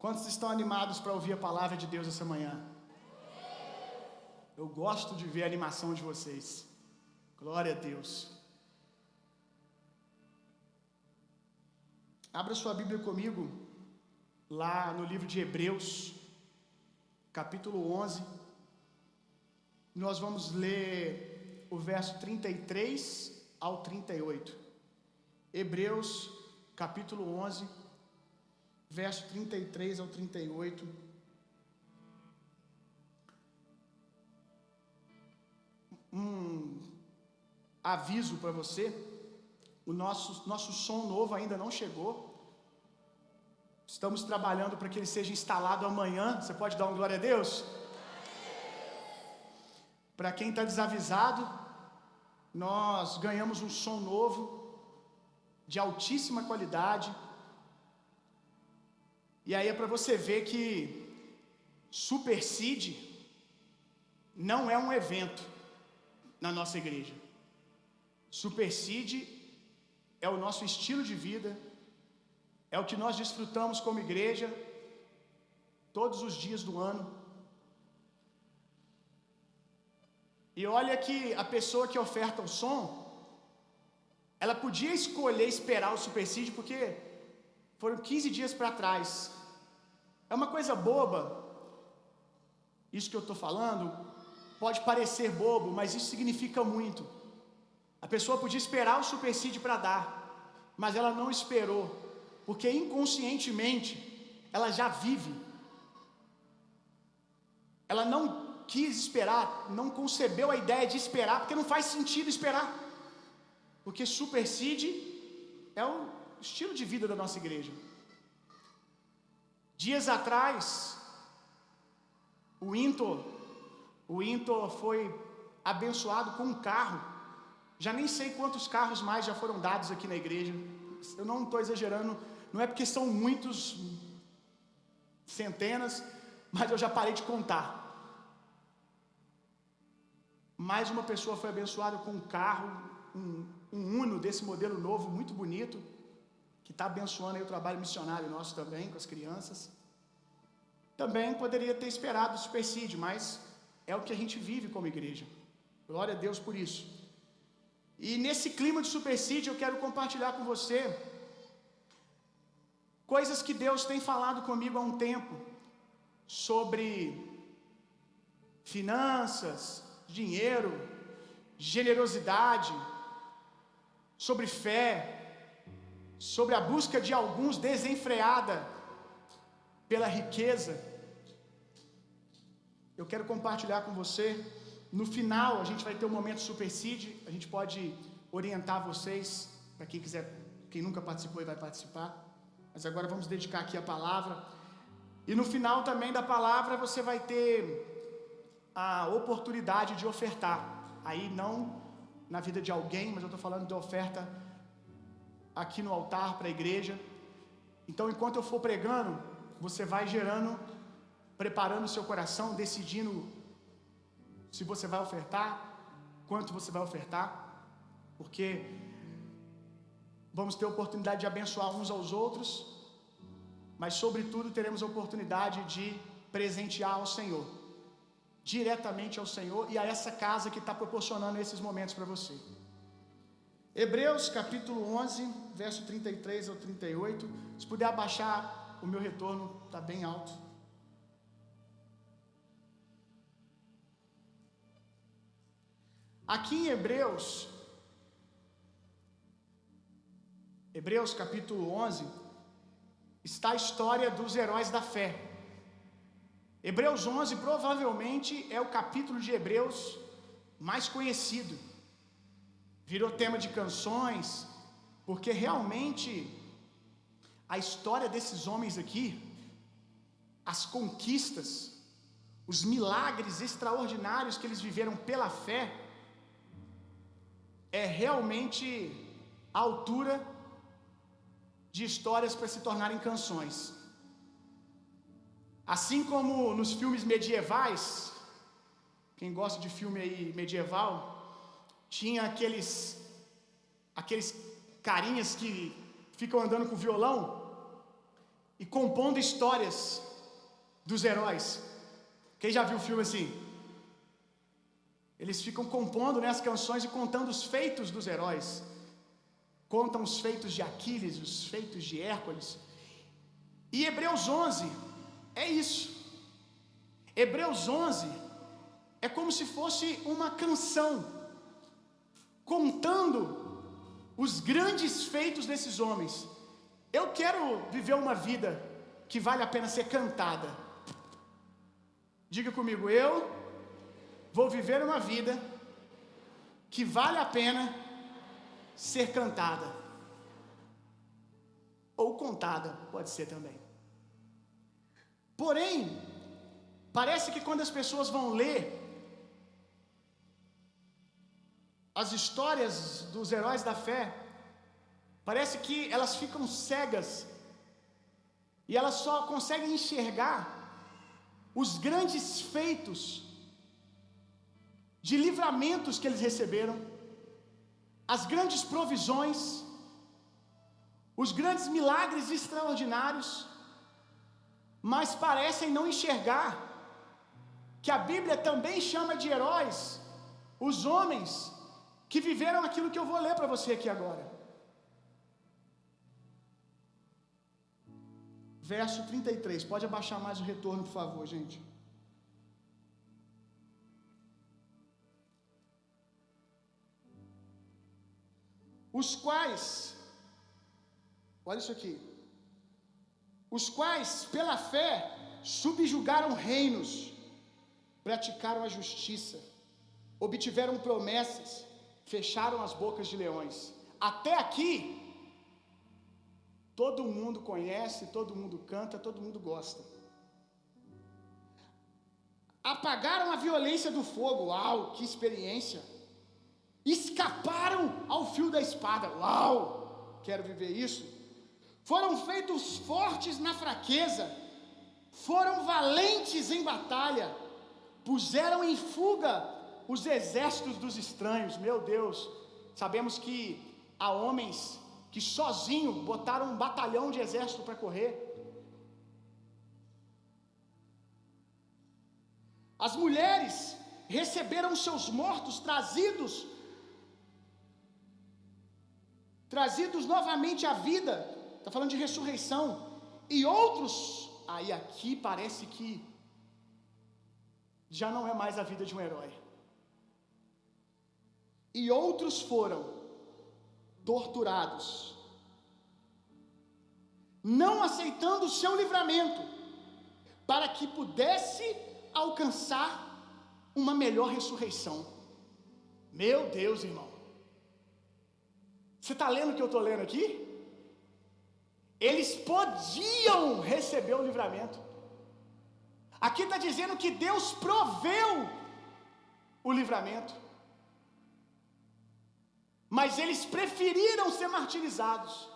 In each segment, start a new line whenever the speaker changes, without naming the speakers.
Quantos estão animados para ouvir a palavra de Deus essa manhã? Eu gosto de ver a animação de vocês. Glória a Deus. Abra sua Bíblia comigo, lá no livro de Hebreus, capítulo 11. Nós vamos ler o verso 33 ao 38. Hebreus, capítulo 11, verso 33 ao 38. Aviso para você, o nosso som novo ainda não chegou. Estamos trabalhando para que ele seja instalado amanhã. Você pode dar um glória a Deus? Para quem está desavisado, nós ganhamos um som novo, de altíssima qualidade. E aí é para você ver que Superseed não é um evento na nossa igreja. Superseed é o nosso estilo de vida, é o que nós desfrutamos como igreja todos os dias do ano. E olha que a pessoa que oferta o som, ela podia escolher esperar o Superseed, porque foram 15 dias para trás. É uma coisa boba, isso que eu estou falando, pode parecer bobo, mas isso significa muito. A pessoa podia esperar o Superseed para dar, mas ela não esperou, porque inconscientemente ela já vive. Ela não quis esperar, não concebeu a ideia de esperar, porque não faz sentido esperar. Porque Superseed é o estilo de vida da nossa igreja. Dias atrás, o Intor foi abençoado com um carro. Já nem sei quantos carros mais já foram dados aqui na igreja. Eu não estou exagerando, não é porque são muitos, centenas, mas eu já parei de contar. Mais uma pessoa foi abençoada com um carro, um Uno desse modelo novo, muito bonito, que está abençoando aí o trabalho missionário nosso também, com as crianças. Também poderia ter esperado o Superseed, mas é o que a gente vive como igreja. Glória a Deus por isso. E nesse clima de Superseed eu quero compartilhar com você coisas que Deus tem falado comigo há um tempo sobre finanças, dinheiro, generosidade, sobre fé, sobre a busca de alguns desenfreada pela riqueza. Eu quero compartilhar com você. No final, a gente vai ter um momento Superseed. A gente pode orientar vocês, para quem quiser, quem nunca participou e vai participar. Mas agora vamos dedicar aqui a palavra. E no final também da palavra, você vai ter a oportunidade de ofertar. Aí não na vida de alguém, mas eu estou falando de oferta aqui no altar para a igreja. Então, enquanto eu for pregando, você vai gerando, preparando o seu coração, decidindo se você vai ofertar, quanto você vai ofertar, porque vamos ter a oportunidade de abençoar uns aos outros, mas sobretudo teremos a oportunidade de presentear ao Senhor, diretamente ao Senhor e a essa casa que está proporcionando esses momentos para você. Hebreus capítulo 11, verso 33 ao 38. Se puder abaixar o meu retorno, está bem alto. Aqui em Hebreus capítulo 11, está a história dos heróis da fé. Hebreus 11 provavelmente é o capítulo de Hebreus mais conhecido. Virou tema de canções, porque realmente a história desses homens aqui, as conquistas, os milagres extraordinários que eles viveram pela fé, é realmente a altura de histórias para se tornarem canções. Assim como nos filmes medievais, quem gosta de filme aí medieval, tinha aqueles carinhas que ficam andando com violão, e compondo histórias dos heróis. Quem já viu o filme assim? Eles ficam compondo, né, as canções e contando os feitos dos heróis. Contam os feitos de Aquiles, os feitos de Hércules. E Hebreus 11 é isso. Hebreus 11 é como se fosse uma canção contando os grandes feitos desses homens. Eu quero viver uma vida que vale a pena ser cantada. Diga comigo, eu vou viver uma vida que vale a pena ser cantada. Ou contada, pode ser também. Porém, parece que quando as pessoas vão ler as histórias dos heróis da fé, parece que elas ficam cegas e elas só conseguem enxergar os grandes feitos de livramentos que eles receberam, as grandes provisões, os grandes milagres extraordinários, mas parecem não enxergar que a Bíblia também chama de heróis os homens que viveram aquilo que eu vou ler para você aqui agora. Verso 33, pode abaixar mais o retorno, por favor, gente. Os quais, olha isso aqui, os quais, pela fé, subjugaram reinos, praticaram a justiça, obtiveram promessas, fecharam as bocas de leões. Até aqui, todo mundo conhece, todo mundo canta, todo mundo gosta. Apagaram a violência do fogo, uau, que experiência! Escaparam ao fio da espada, uau, quero viver isso. Foram feitos fortes na fraqueza, foram valentes em batalha, puseram em fuga os exércitos dos estranhos. Meu Deus, sabemos que há homens que sozinho botaram um batalhão de exército para correr. As mulheres receberam seus mortos trazidos novamente à vida. Está falando de ressurreição. E outros, aí aqui parece que já não é mais a vida de um herói. E outros foram torturados, não aceitando o seu livramento, para que pudesse alcançar uma melhor ressurreição. Meu Deus, irmão. Você está lendo o que eu estou lendo aqui? Eles podiam receber o livramento. Aqui está dizendo que Deus proveu o livramento. Mas eles preferiram ser martirizados,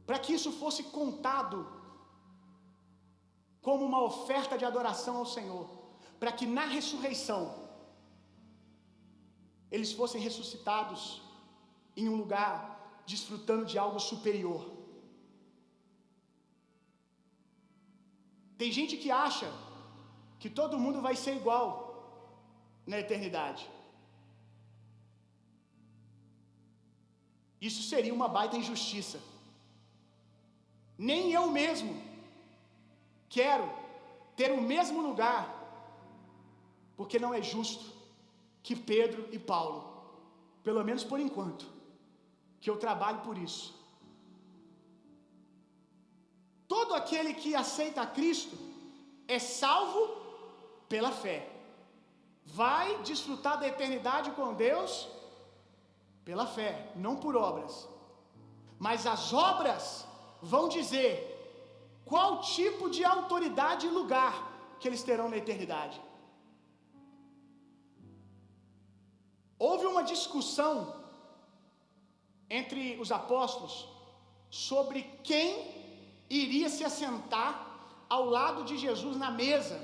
para que isso fosse contado como uma oferta de adoração ao Senhor, para que na ressurreição eles fossem ressuscitados em um lugar desfrutando de algo superior. Tem gente que acha que todo mundo vai ser igual na eternidade. Isso seria uma baita injustiça. Nem eu mesmo quero ter o mesmo lugar, porque não é justo que Pedro e Paulo, pelo menos por enquanto, que eu trabalho por isso. Todo aquele que aceita a Cristo é salvo pela fé. Vai desfrutar da eternidade com Deus pela fé, não por obras. Mas as obras vão dizer qual tipo de autoridade e lugar que eles terão na eternidade. Houve uma discussão entre os apóstolos sobre quem iria se assentar ao lado de Jesus na mesa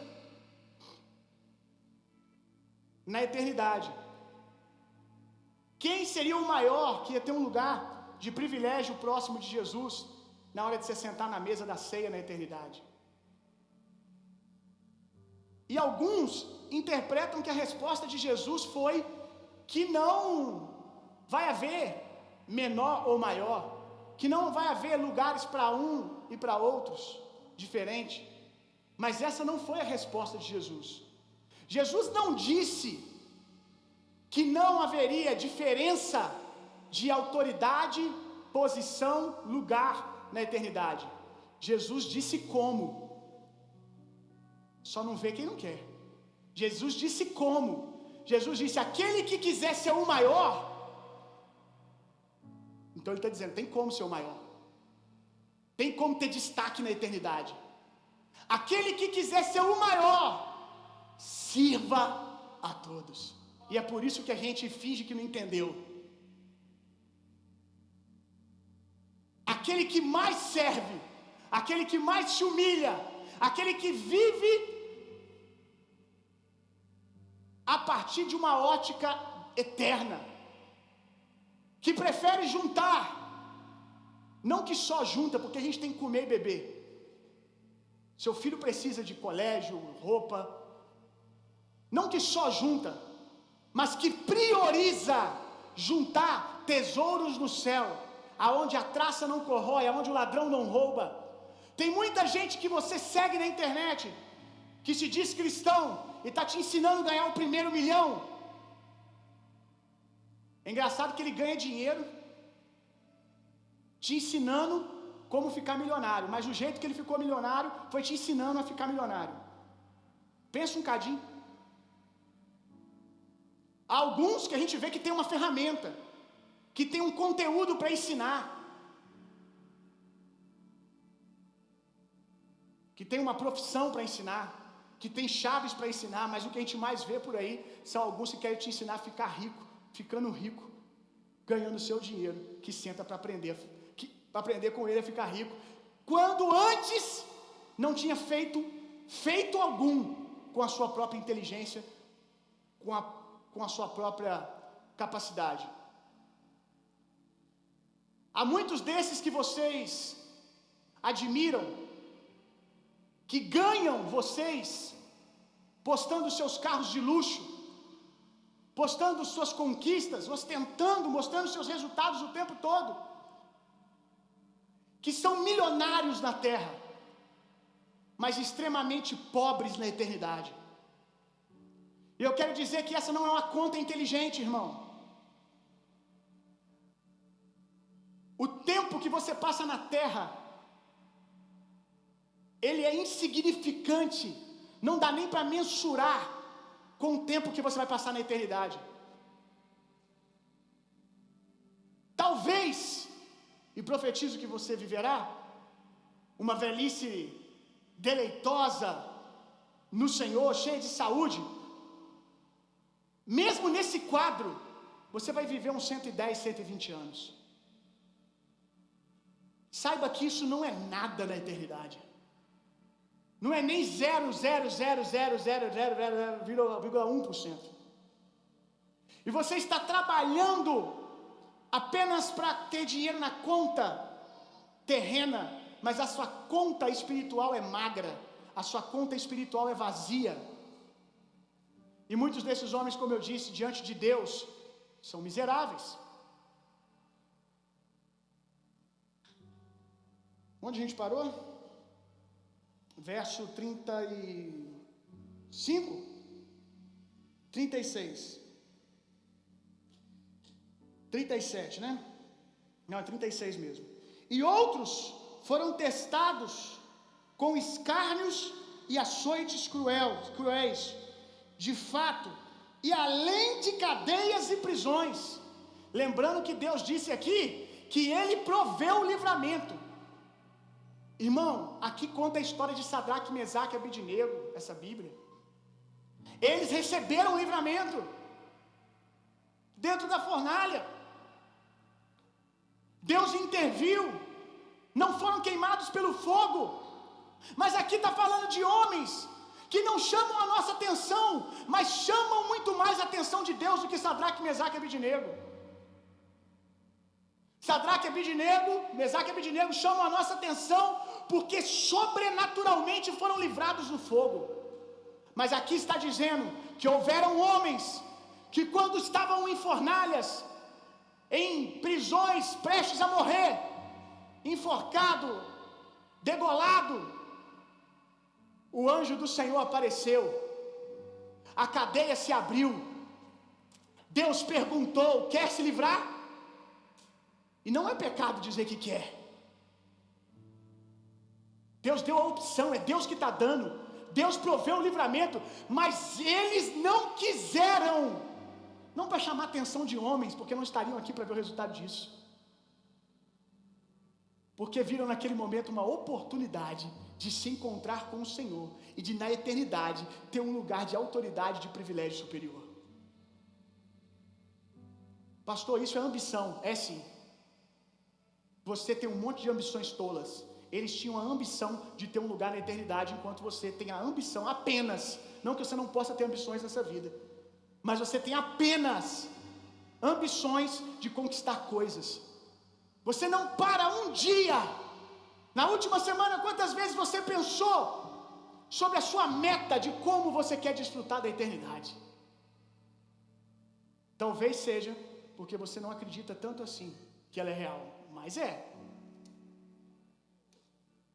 na eternidade. Quem seria o maior que ia ter um lugar de privilégio próximo de Jesus? na hora de você sentar na mesa da ceia na eternidade. E alguns interpretam que a resposta de Jesus foi que não vai haver menor ou maior, que não vai haver lugares para um e para outros diferente. Mas essa não foi a resposta de Jesus. Jesus não disse que não haveria diferença de autoridade, posição, lugar na eternidade. Jesus disse como. Só não vê quem não quer. Jesus disse como. Jesus disse: aquele que quiser ser o maior. Então ele está dizendo: tem como ser o maior. Tem como ter destaque na eternidade. Aquele que quiser ser o maior, sirva a todos. E é por isso que a gente finge que não entendeu. Aquele que mais serve, aquele que mais te humilha, aquele que vive a partir de uma ótica eterna, que prefere juntar, não que só junta, porque a gente tem que comer e beber. Seu filho precisa de colégio, roupa, não que só junta, mas que prioriza juntar tesouros no céu, aonde a traça não corrói, aonde o ladrão não rouba. Tem muita gente que você segue na internet, que se diz cristão, e está te ensinando a ganhar o primeiro milhão. É engraçado que ele ganha dinheiro te ensinando como ficar milionário, mas o jeito que ele ficou milionário foi te ensinando a ficar milionário. Pensa um cadinho. Há alguns que a gente vê que tem uma ferramenta, que tem um conteúdo para ensinar, que tem uma profissão para ensinar, que tem chaves para ensinar, mas o que a gente mais vê por aí são alguns que querem te ensinar a ficar rico, ficando rico, ganhando seu dinheiro, que senta para aprender com ele a ficar rico, quando antes não tinha feito algum com a sua própria inteligência, com a sua própria capacidade. Há muitos desses que vocês admiram, que ganham vocês postando seus carros de luxo, postando suas conquistas, ostentando, mostrando seus resultados o tempo todo, que são milionários na terra, mas extremamente pobres na eternidade. E eu quero dizer que essa não é uma conta inteligente, irmão. O tempo que você passa na terra, ele é insignificante, não dá nem para mensurar com o tempo que você vai passar na eternidade. Talvez, e profetizo que você viverá uma velhice deleitosa no Senhor, cheia de saúde. Mesmo nesse quadro, você vai viver uns 110, 120 anos. Saiba que isso não é nada na eternidade. Não é nem 0,00000,1%. E você está trabalhando apenas para ter dinheiro na conta terrena, mas a sua conta espiritual é magra, a sua conta espiritual é vazia. E muitos desses homens, como eu disse, diante de Deus, são miseráveis. Onde a gente parou? Verso 35, 36, 37, né? Não, é 36 mesmo. E outros foram testados com escárnios e açoites cruéis, de fato, e além de cadeias e prisões. Lembrando que Deus disse aqui que Ele proveu o livramento. Irmão, aqui conta a história de Sadraque, Mesaque e Abednego, essa Bíblia. Eles receberam o livramento dentro da fornalha. Deus interviu, não foram queimados pelo fogo. Mas aqui está falando de homens que não chamam a nossa atenção, mas chamam muito mais a atenção de Deus do que Sadraque, Mesaque e Abednego. Sadraque e Abednego, Mesaque e Abednego chamam a nossa atenção porque sobrenaturalmente foram livrados do fogo. Mas aqui está dizendo que houveram homens que, quando estavam em fornalhas, em prisões, prestes a morrer, enforcado, degolado, o anjo do Senhor apareceu, a cadeia se abriu, Deus perguntou: quer se livrar? E não é pecado dizer que quer. Deus deu a opção, é Deus que está dando. Deus proveu o livramento, mas eles não quiseram. Não para chamar a atenção de homens, porque não estariam aqui para ver o resultado disso. Porque viram naquele momento uma oportunidade de se encontrar com o Senhor e de, na eternidade, ter um lugar de autoridade, de privilégio superior. Pastor, isso é ambição. É sim. Você tem um monte de ambições tolas. Eles tinham a ambição de ter um lugar na eternidade, enquanto você tem a ambição apenas, não que você não possa ter ambições nessa vida, mas você tem apenas ambições de conquistar coisas. Você não para um dia. Na última semana, quantas vezes você pensou sobre a sua meta de como você quer desfrutar da eternidade? Talvez seja porque você não acredita tanto assim que ela é real, mas é.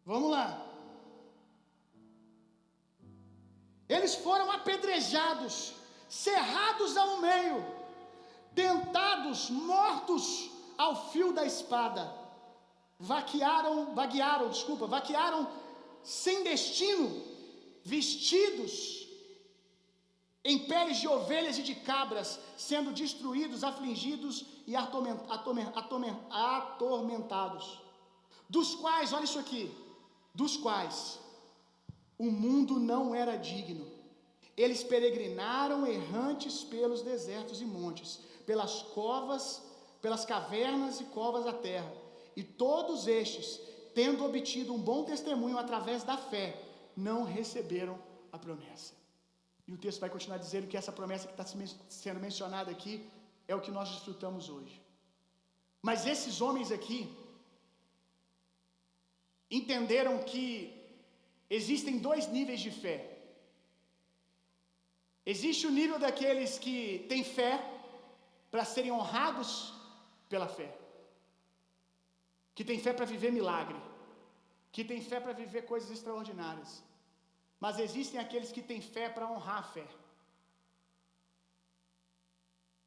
Vamos lá. Eles foram apedrejados, cerrados ao meio, tentados, mortos ao fio da espada. Vaquearam sem destino, vestidos em peles de ovelhas e de cabras, sendo destruídos, afligidos e atormentados. Dos quais, olha isso aqui, dos quais o mundo não era digno. Eles peregrinaram errantes pelos desertos e montes, pelas covas, pelas cavernas e covas da terra. E todos estes, tendo obtido um bom testemunho através da fé, não receberam a promessa. E o texto vai continuar dizendo que essa promessa que está sendo mencionada aqui é o que nós desfrutamos hoje. Mas esses homens aqui entenderam que existem dois níveis de fé. Existe o nível daqueles que têm fé para serem honrados pela fé, que tem fé para viver milagre, que tem fé para viver coisas extraordinárias. Mas existem aqueles que têm fé para honrar a fé.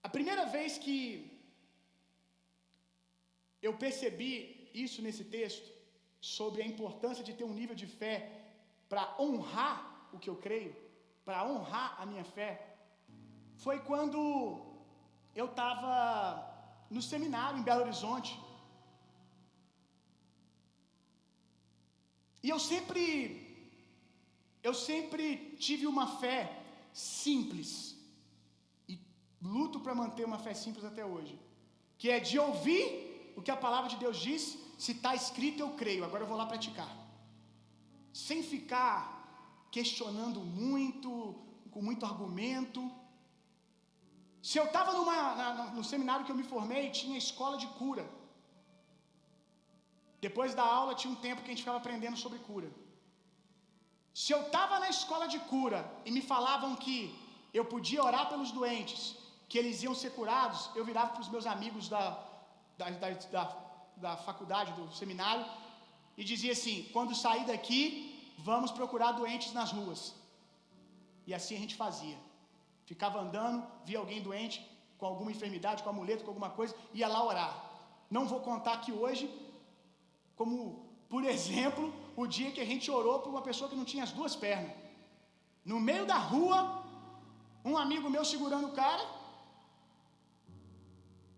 A primeira vez que eu percebi isso nesse texto, sobre a importância de ter um nível de fé para honrar o que eu creio, para honrar a minha fé, foi quando eu estava no seminário em Belo Horizonte. E eu sempre tive uma fé simples, e luto para manter uma fé simples até hoje, que é de ouvir o que a palavra de Deus diz. Se está escrito, eu creio, agora eu vou lá praticar, sem ficar questionando muito, com muito argumento. Se eu estava no seminário que eu me formei, tinha escola de cura. Depois da aula tinha um tempo que a gente ficava aprendendo sobre cura. Se eu estava na escola de cura e me falavam que eu podia orar pelos doentes, que eles iam ser curados, eu virava para os meus amigos da faculdade, do seminário, e dizia assim: quando sair daqui, vamos procurar doentes nas ruas. E assim a gente fazia. Ficava andando, via alguém doente, com alguma enfermidade, com amuleto, com alguma coisa, ia lá orar. Não vou contar aqui hoje, como, por exemplo, o dia que a gente orou por uma pessoa que não tinha as duas pernas. No meio da rua, um amigo meu segurando o cara,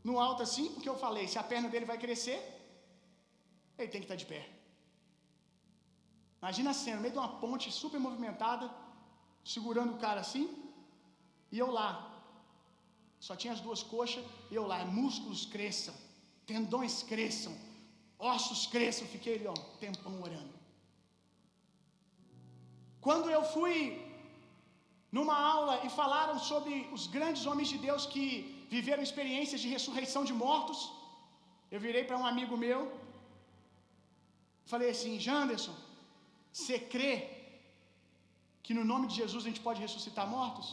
no alto assim, porque eu falei: se a perna dele vai crescer, ele tem que estar de pé. Imagina a cena, no meio de uma ponte super movimentada, segurando o cara assim, e eu lá, só tinha as duas coxas, e eu lá, músculos cresçam, tendões cresçam, ossos cresçam, fiquei ali, tempão orando. Quando eu fui numa aula e falaram sobre os grandes homens de Deus que viveram experiências de ressurreição de mortos, Eu virei para um amigo meu, falei assim: Janderson, você crê que no nome de Jesus a gente pode ressuscitar mortos?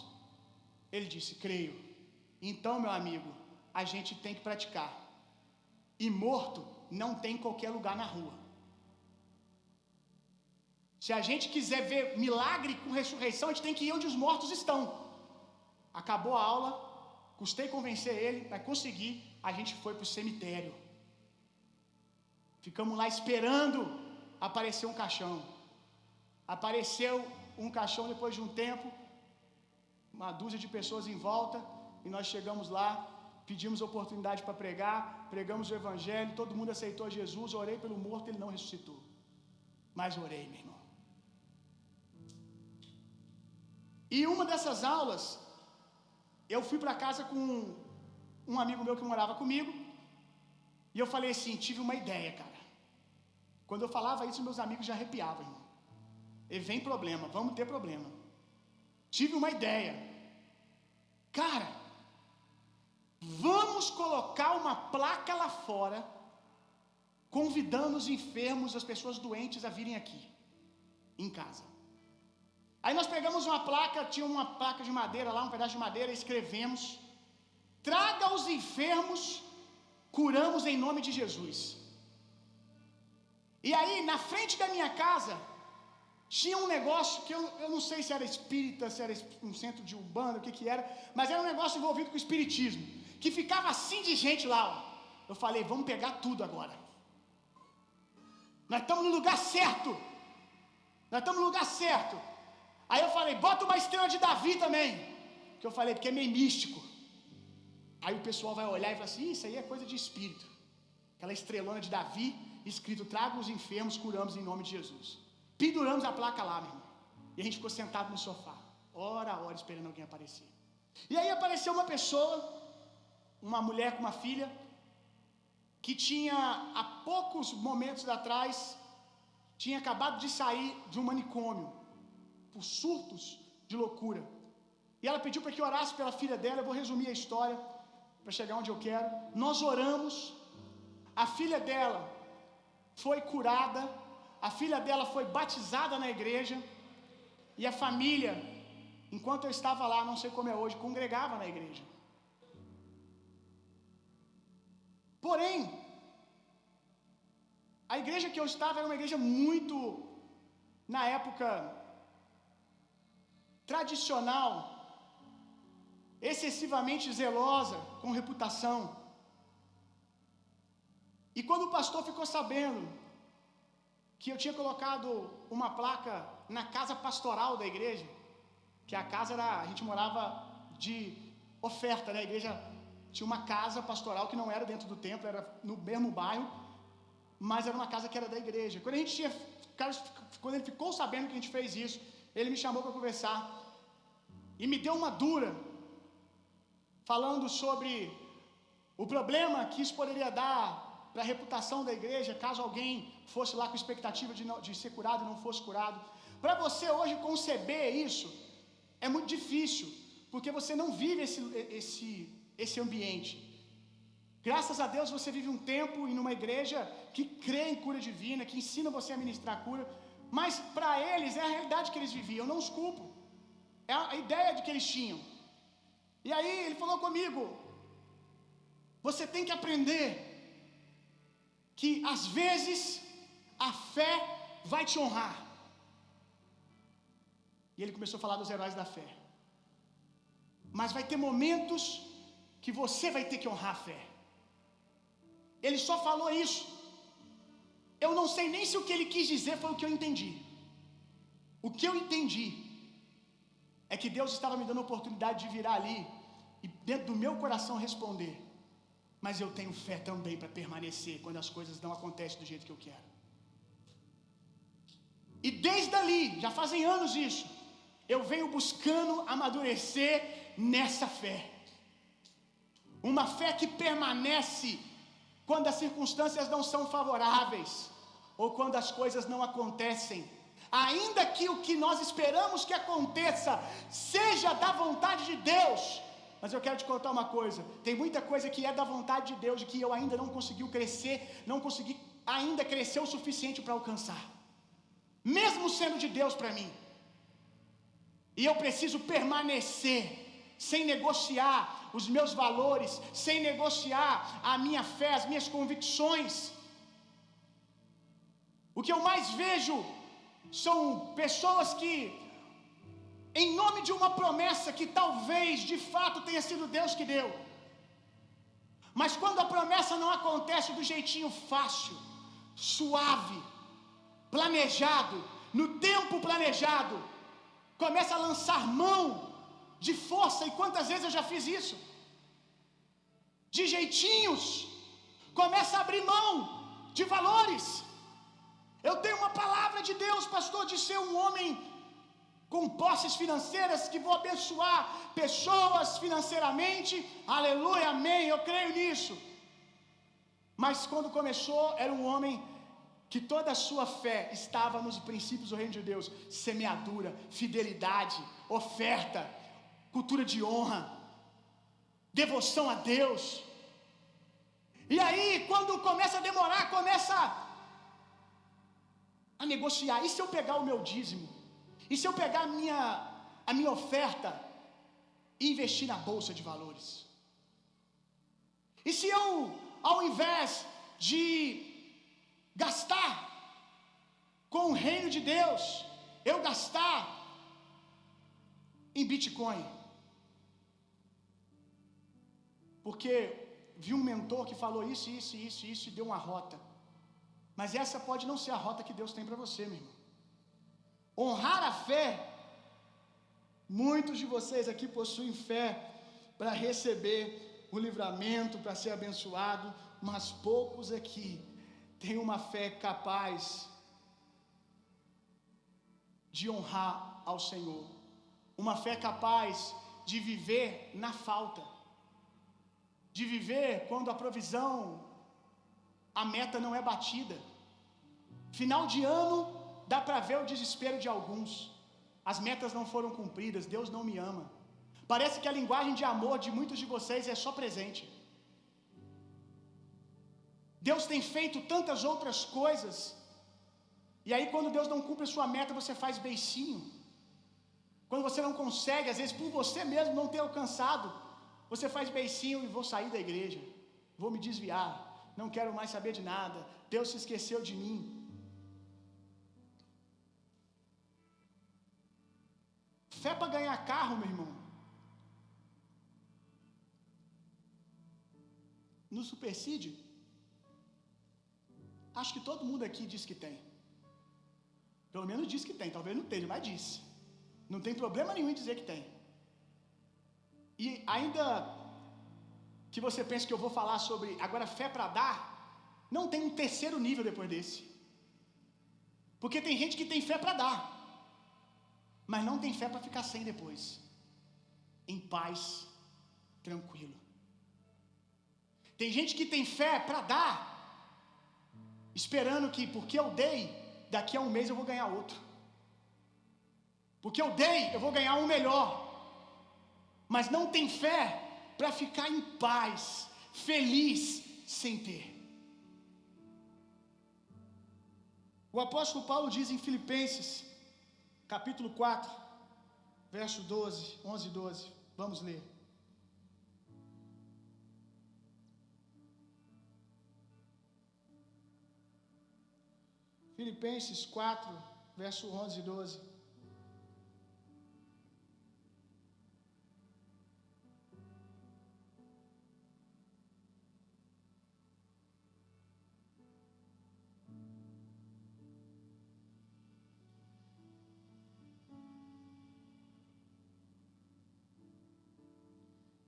Ele disse: creio. Então, meu amigo, a gente tem que praticar. E morto não tem em qualquer lugar na rua. Se a gente quiser ver milagre com ressurreição, a gente tem que ir onde os mortos estão. Acabou a aula, custei convencer ele, mas consegui. A gente foi para o cemitério. Ficamos lá esperando aparecer um caixão. Apareceu um caixão depois de um tempo, uma dúzia de pessoas em volta, e nós chegamos lá, pedimos oportunidade para pregar, pregamos o evangelho, todo mundo aceitou Jesus, orei pelo morto, ele não ressuscitou. Mas orei, meu irmão. E uma dessas aulas, eu fui para casa com um amigo meu que morava comigo, e eu falei assim: tive uma ideia, cara. Quando eu falava isso, meus amigos já arrepiavam, irmão. E vem problema, vamos ter problema. Tive uma ideia. Cara, vamos colocar uma placa lá fora, convidando os enfermos, as pessoas doentes a virem aqui, em casa. Aí nós pegamos uma placa, tinha uma placa de madeira lá, um pedaço de madeira, escrevemos: traga os enfermos, curamos em nome de Jesus. E aí, na frente da minha casa, tinha um negócio que eu não sei se era espírita, se era um centro de umbanda, o que era, mas era um negócio envolvido com espiritismo, que ficava assim de gente lá, ó. Eu falei: vamos pegar tudo agora. Nós estamos no lugar certo. Nós estamos no lugar certo. Aí eu falei: bota uma estrela de Davi também. Que eu falei, porque é meio místico. Aí o pessoal vai olhar e vai assim: isso aí é coisa de espírito. Aquela estrelona de Davi, escrito: traga os enfermos, curamos em nome de Jesus. Penduramos a placa lá, meu irmão. E a gente ficou sentado no sofá, hora a hora, esperando alguém aparecer. E aí apareceu uma pessoa, uma mulher com uma filha, que tinha, há poucos momentos atrás, tinha acabado de sair de um manicômio, por surtos de loucura. E ela pediu para que eu orasse pela filha dela. Eu vou resumir a história, para chegar onde eu quero. Nós oramos, a filha dela foi curada, a filha dela foi batizada na igreja, e a família, enquanto eu estava lá, não sei como é hoje, congregava na igreja. Porém, a igreja que eu estava era uma igreja muito, na época, tradicional, excessivamente zelosa, com reputação. E quando o pastor ficou sabendo que eu tinha colocado uma placa na casa pastoral da igreja, que a casa era, a gente morava de oferta, né? A igreja tinha uma casa pastoral que não era dentro do templo, era no mesmo bairro, mas era uma casa que era da igreja. Quando ele ficou sabendo que a gente fez isso, ele me chamou para conversar e me deu uma dura, falando sobre o problema que isso poderia dar para a reputação da igreja, caso alguém fosse lá com expectativa de ser curado e não fosse curado. Para você hoje conceber isso, é muito difícil, porque você não vive esse ambiente. Graças a Deus você vive um tempo em uma igreja que crê em cura divina, que ensina você a ministrar cura, mas para eles é a realidade que eles viviam, eu não os culpo. É a ideia de que eles tinham. E aí ele falou comigo: você tem que aprender que às vezes a fé vai te honrar. E ele começou a falar dos heróis da fé. Mas vai ter momentos que você vai ter que honrar a fé. Ele só falou isso. Eu não sei nem se o que ele quis dizer foi o que eu entendi. O que eu entendi é que Deus estava me dando a oportunidade de virar ali e dentro do meu coração responder: mas eu tenho fé também para permanecer quando as coisas não acontecem do jeito que eu quero. E desde ali, já fazem anos isso, eu venho buscando amadurecer nessa fé. Uma fé que permanece quando as circunstâncias não são favoráveis, ou quando as coisas não acontecem. Ainda que o que nós esperamos que aconteça seja da vontade de Deus, Mas eu quero te contar uma coisa: tem muita coisa que é da vontade de Deus e que eu ainda não consegui crescer, não consegui ainda crescer o suficiente para alcançar, mesmo sendo de Deus para mim. E eu preciso permanecer, sem negociar os meus valores, sem negociar a minha fé, as minhas convicções. O que eu mais vejo são pessoas que, em nome de uma promessa que talvez de fato tenha sido Deus que deu, mas quando a promessa não acontece do jeitinho fácil, suave, planejado, no tempo planejado, começa a lançar mão de força. E quantas vezes eu já fiz isso? De jeitinhos, começa a abrir mão de valores. Eu tenho uma palavra de Deus, pastor, de ser um homem com posses financeiras, que vou abençoar pessoas financeiramente, aleluia, amém, eu creio nisso. Mas quando começou, era um homem que toda a sua fé estava nos princípios do reino de Deus: semeadura, fidelidade, oferta, cultura de honra, devoção a Deus. E aí, quando começa a demorar, começa a negociar. E se eu pegar o meu dízimo? E se eu pegar a minha oferta e investir na bolsa de valores? E se eu, ao invés de gastar com o reino de Deus, eu gastar em Bitcoin? Porque vi um mentor que falou isso e deu uma rota. Mas essa pode não ser a rota que Deus tem para você, meu irmão. Honrar a fé. Muitos de vocês aqui possuem fé para receber o livramento, para ser abençoado, mas poucos aqui têm uma fé capaz de honrar ao Senhor, uma fé capaz de viver na falta, de viver quando a provisão, a meta não é batida. Final de ano, dá para ver o desespero de alguns. As metas não foram cumpridas, Deus não me ama. Parece que a linguagem de amor de muitos de vocês é só presente. Deus tem feito tantas outras coisas, e aí quando Deus não cumpre a sua meta, você faz beicinho. Quando você não consegue, às vezes por você mesmo não ter alcançado, você faz beicinho e vou sair da igreja, vou me desviar, não quero mais saber de nada, Deus se esqueceu de mim. Fé para ganhar carro, meu irmão. No Superseed, acho que todo mundo aqui diz que tem. Pelo menos diz que tem, talvez não tenha, mas disse. Não tem problema nenhum em dizer que tem. E ainda que você pense que eu vou falar sobre agora fé para dar, não tem um terceiro nível depois desse. Porque tem gente que tem fé para dar, mas não tem fé para ficar sem depois, em paz, tranquilo. Tem gente que tem fé para dar, esperando que porque eu dei, daqui a um mês eu vou ganhar outro. Porque eu dei, eu vou ganhar um melhor. Mas não tem fé para ficar em paz, feliz, sem ter. O apóstolo Paulo diz em Filipenses, capítulo 4, verso 11 e 12. Vamos ler. Filipenses 4, verso 11 e 12.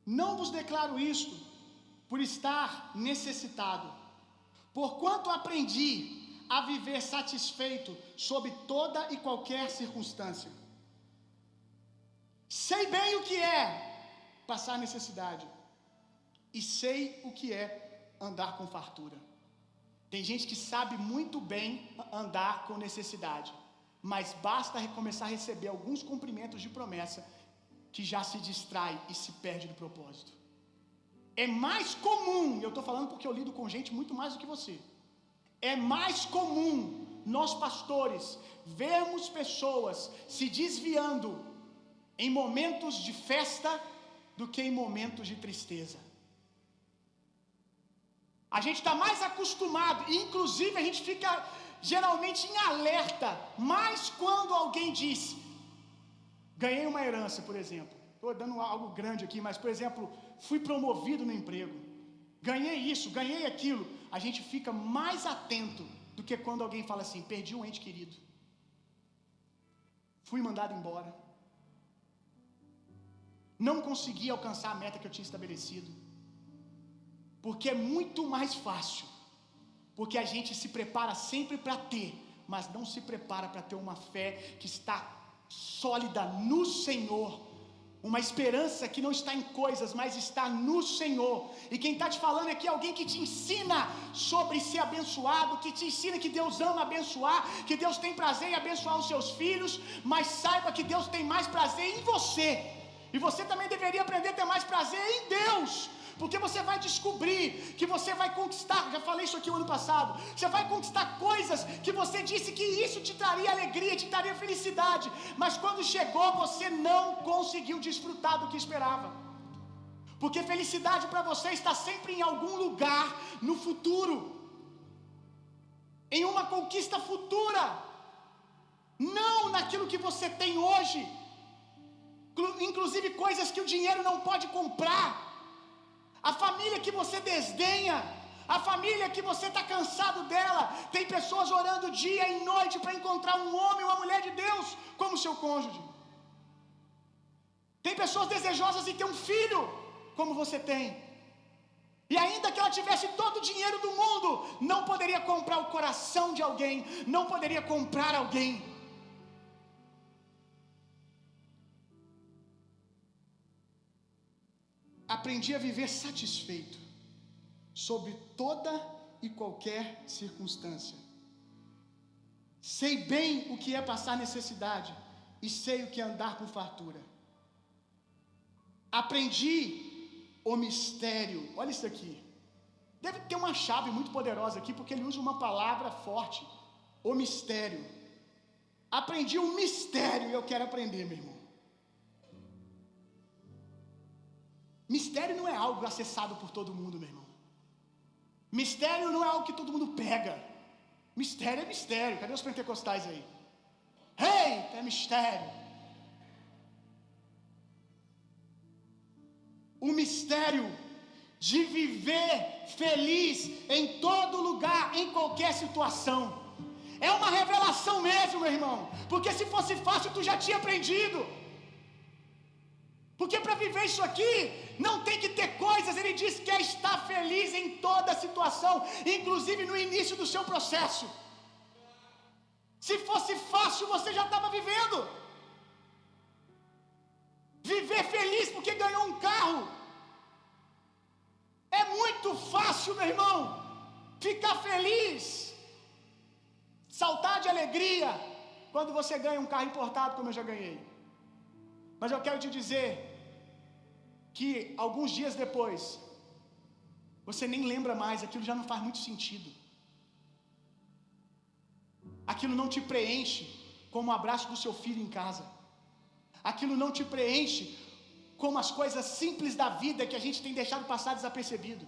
Não vos declaro isto por estar necessitado, porquanto aprendi a viver satisfeito sob toda e qualquer circunstância. Sei bem o que é passar necessidade, e sei o que é andar com fartura. Tem gente que sabe muito bem andar com necessidade, mas basta começar a receber alguns cumprimentos de promessa que já se distrai e se perde do propósito. É mais comum, eu estou falando porque eu lido com gente muito mais do que você. É mais comum nós pastores vermos pessoas se desviando em momentos de festa do que em momentos de tristeza. A gente está mais acostumado, e inclusive a gente fica geralmente em alerta, mais quando alguém diz: ganhei uma herança, por exemplo. Estou dando algo grande aqui, mas, por exemplo, fui promovido no emprego, ganhei isso, ganhei aquilo. A gente fica mais atento do que quando alguém fala assim: perdi um ente querido, fui mandado embora, não consegui alcançar a meta que eu tinha estabelecido. Porque é muito mais fácil, porque a gente se prepara sempre para ter, mas não se prepara para ter uma fé que está sólida no Senhor, uma esperança que não está em coisas, mas está no Senhor. E quem está te falando aqui é alguém que te ensina sobre ser abençoado, que te ensina que Deus ama abençoar, que Deus tem prazer em abençoar os seus filhos, mas saiba que Deus tem mais prazer em você, e você também deveria aprender a ter mais prazer em Deus, porque você vai descobrir que você vai conquistar. Já falei isso aqui o ano passado. Você vai conquistar coisas que você disse que isso te traria alegria, te traria felicidade, mas quando chegou você não conseguiu desfrutar do que esperava. Porque felicidade para você está sempre em algum lugar no futuro, em uma conquista futura, não naquilo que você tem hoje, inclusive coisas que o dinheiro não pode comprar. A família que você desdenha, a família que você está cansado dela. Tem pessoas orando dia e noite para encontrar um homem ou uma mulher de Deus como seu cônjuge. Tem pessoas desejosas de ter um filho como você tem, e ainda que ela tivesse todo o dinheiro do mundo, não poderia comprar o coração de alguém, não poderia comprar alguém. Aprendi a viver satisfeito sobre toda e qualquer circunstância. Sei bem o que é passar necessidade e sei o que é andar com fartura. Aprendi o mistério. Olha isso aqui. Deve ter uma chave muito poderosa aqui, porque ele usa uma palavra forte. O mistério. Aprendi o mistério e eu quero aprender, meu irmão. Mistério não é algo acessado por todo mundo, meu irmão. Mistério não é algo que todo mundo pega. Mistério é mistério. Cadê os pentecostais aí? Eita, é mistério. O mistério de viver feliz em todo lugar, em qualquer situação. É uma revelação mesmo, meu irmão. Porque se fosse fácil, tu já tinha aprendido. Porque para viver isso aqui, não tem que ter coisas. Ele diz que é estar feliz em toda situação, inclusive no início do seu processo. Se fosse fácil, você já estava vivendo. Viver feliz porque ganhou um carro. É muito fácil, meu irmão. Ficar feliz, saltar de alegria quando você ganha um carro importado, como eu já ganhei. Mas eu quero te dizer que alguns dias depois, você nem lembra mais, aquilo já não faz muito sentido. Aquilo não te preenche como o abraço do seu filho em casa. Aquilo não te preenche como as coisas simples da vida que a gente tem deixado passar desapercebido.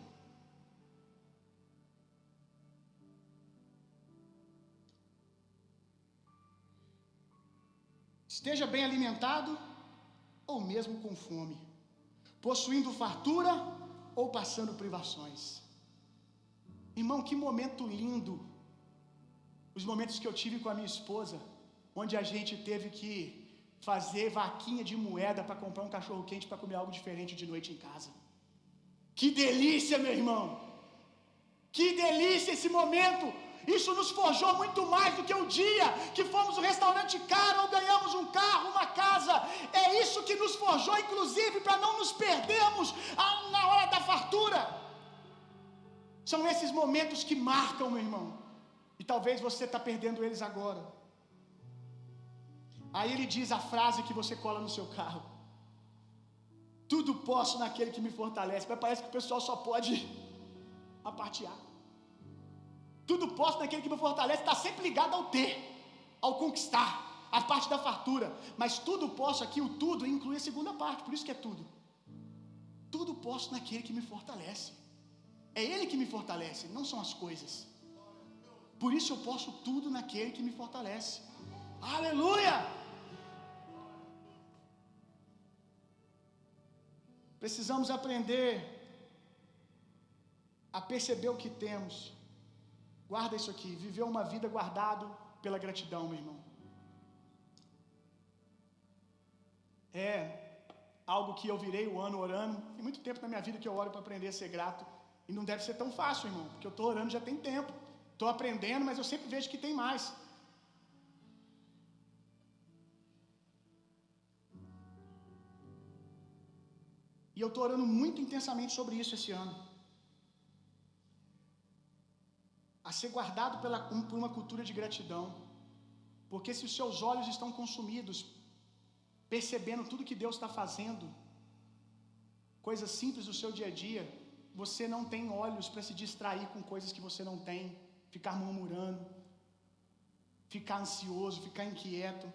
Esteja bem alimentado ou mesmo com fome, possuindo fartura ou passando privações. Irmão, que momento lindo os momentos que eu tive com a minha esposa, onde a gente teve que fazer vaquinha de moeda para comprar um cachorro quente para comer algo diferente de noite em casa. Que delícia, meu irmão! Que delícia esse momento! Isso nos forjou muito mais do que o dia que fomos no restaurante caro ou ganhamos um carro, uma casa. É isso que nos forjou, inclusive, para não nos perdermos na hora da fartura. São esses momentos que marcam, meu irmão. E talvez você está perdendo eles agora. Aí ele diz a frase que você cola no seu carro: Tudo posso naquele que me fortalece. Mas parece que o pessoal só pode apartear. Tudo posso naquele que me fortalece. Está sempre ligado ao ter, ao conquistar, a parte da fartura. Mas tudo posso aqui, o tudo inclui a segunda parte. Por isso que é tudo. Tudo posso naquele que me fortalece. É Ele que me fortalece, não são as coisas. Por isso eu posso tudo naquele que me fortalece. Aleluia! Precisamos aprender a perceber o que temos. Guarda isso aqui, viver uma vida guardado pela gratidão, meu irmão. É algo que eu virei o ano orando. Tem muito tempo na minha vida que eu oro para aprender a ser grato. E não deve ser tão fácil, irmão, porque eu estou orando já tem tempo. Estou aprendendo, mas eu sempre vejo que tem mais. E eu estou orando muito intensamente sobre isso esse ano. A ser guardado por uma cultura de gratidão. Porque se os seus olhos estão consumidos, percebendo tudo que Deus está fazendo, coisas simples do seu dia a dia, você não tem olhos para se distrair com coisas que você não tem, ficar murmurando, ficar ansioso, ficar inquieto.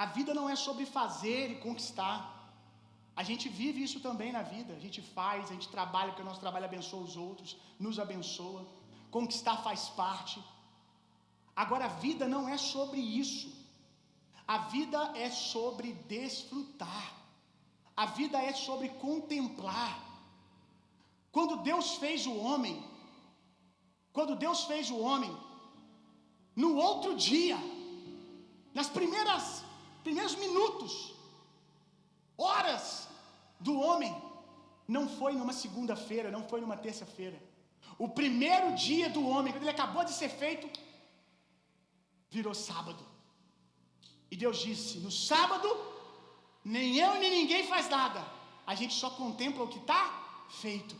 A vida não é sobre fazer e conquistar. A gente vive isso também na vida. A gente faz, a gente trabalha, porque o nosso trabalho abençoa os outros, nos abençoa. Conquistar faz parte. Agora, a vida não é sobre isso. A vida é sobre desfrutar. A vida é sobre contemplar. Quando Deus fez o homem, no outro dia, nas primeiros minutos, horas do homem, não foi numa segunda-feira, não foi numa terça-feira. O primeiro dia do homem, quando ele acabou de ser feito, virou sábado. E Deus disse: no sábado, nem eu nem ninguém faz nada. A gente só contempla o que está feito.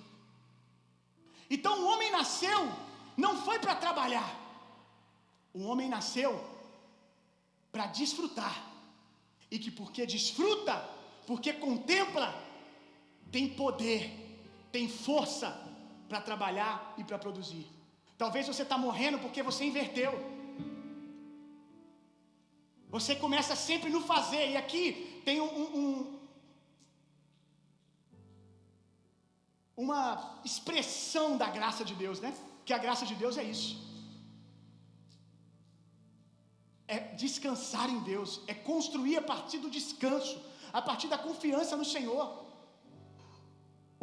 Então o homem nasceu, não foi para trabalhar. O homem nasceu para desfrutar. E que porque desfruta, porque contempla, tem poder, tem força para trabalhar e para produzir. Talvez você está morrendo porque você inverteu. Você começa sempre no fazer. E aqui tem uma expressão da graça de Deus, né? Que a graça de Deus é isso. É descansar em Deus, é construir a partir do descanso, a partir da confiança no Senhor.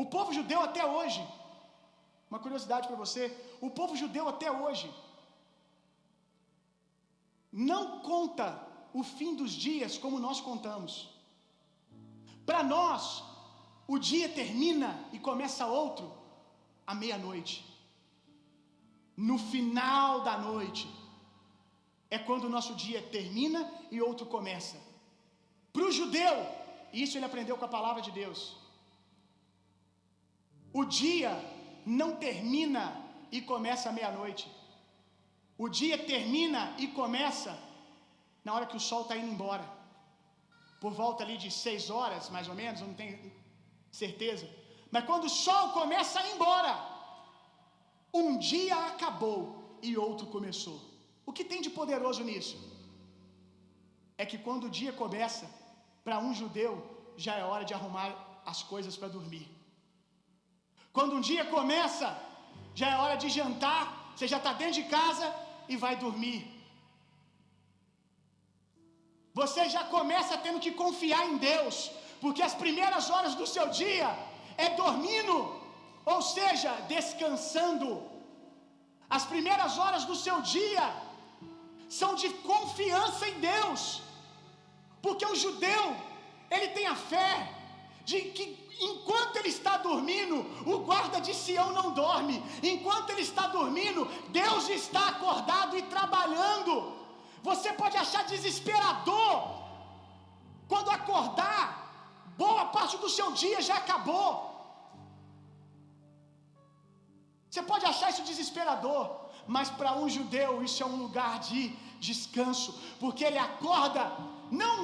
O povo judeu até hoje, uma curiosidade para você, o povo judeu até hoje não conta o fim dos dias como nós contamos. Para nós, o dia termina e começa outro à meia-noite. No final da noite é quando o nosso dia termina e outro começa. Para o judeu, isso ele aprendeu com a palavra de Deus, o dia não termina e começa à meia-noite. O dia termina e começa na hora que o sol está indo embora. Por volta ali de 6 horas, mais ou menos, eu não tenho certeza. Mas quando o sol começa a ir embora, um dia acabou e outro começou. O que tem de poderoso nisso? É que quando o dia começa, para um judeu, já é hora de arrumar as coisas para dormir. Quando um dia começa, já é hora de jantar, você já está dentro de casa e vai dormir. Você já começa tendo que confiar em Deus, porque as primeiras horas do seu dia é dormindo, ou seja, descansando. As primeiras horas do seu dia são de confiança em Deus, porque o judeu, ele tem a fé de que enquanto ele está dormindo, o guarda de Sião não dorme. Enquanto ele está dormindo, Deus está acordado e trabalhando. Você pode achar desesperador quando acordar, boa parte do seu dia já acabou. Você pode achar isso desesperador, mas para um judeu isso é um lugar de descanso, porque ele acorda não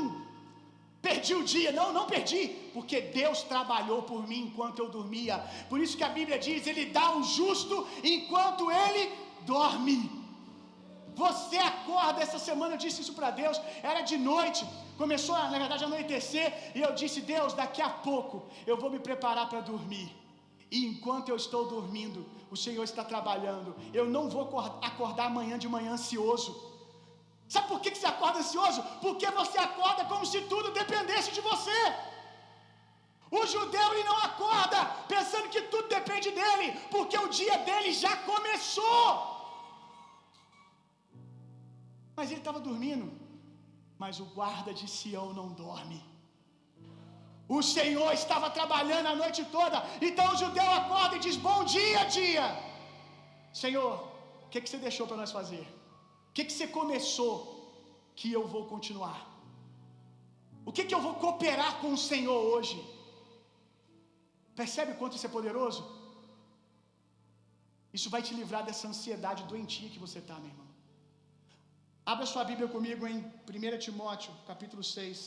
Perdi o dia. Não perdi, porque Deus trabalhou por mim enquanto eu dormia. Por isso que a Bíblia diz: Ele dá ao justo enquanto ele dorme. Você acorda. Essa semana eu disse isso para Deus, era de noite, começou na verdade a anoitecer, e eu disse: Deus, daqui a pouco eu vou me preparar para dormir, e enquanto eu estou dormindo, o Senhor está trabalhando. Eu não vou acordar amanhã de manhã ansioso. Sabe por que você acorda ansioso? Porque você acorda como se tudo dependesse de você. O judeu, ele não acorda pensando que tudo depende dele, porque o dia dele já começou. Mas ele estava dormindo. Mas o guarda de Sião não dorme. O Senhor estava trabalhando a noite toda. Então o judeu acorda e diz: bom dia, dia. Senhor, o que você deixou para nós fazer? O que você começou que eu vou continuar? O que eu vou cooperar com o Senhor hoje? Percebe quanto isso é poderoso? Isso vai te livrar dessa ansiedade doentia que você está, meu irmão. Abra sua Bíblia comigo em 1 Timóteo, capítulo 6.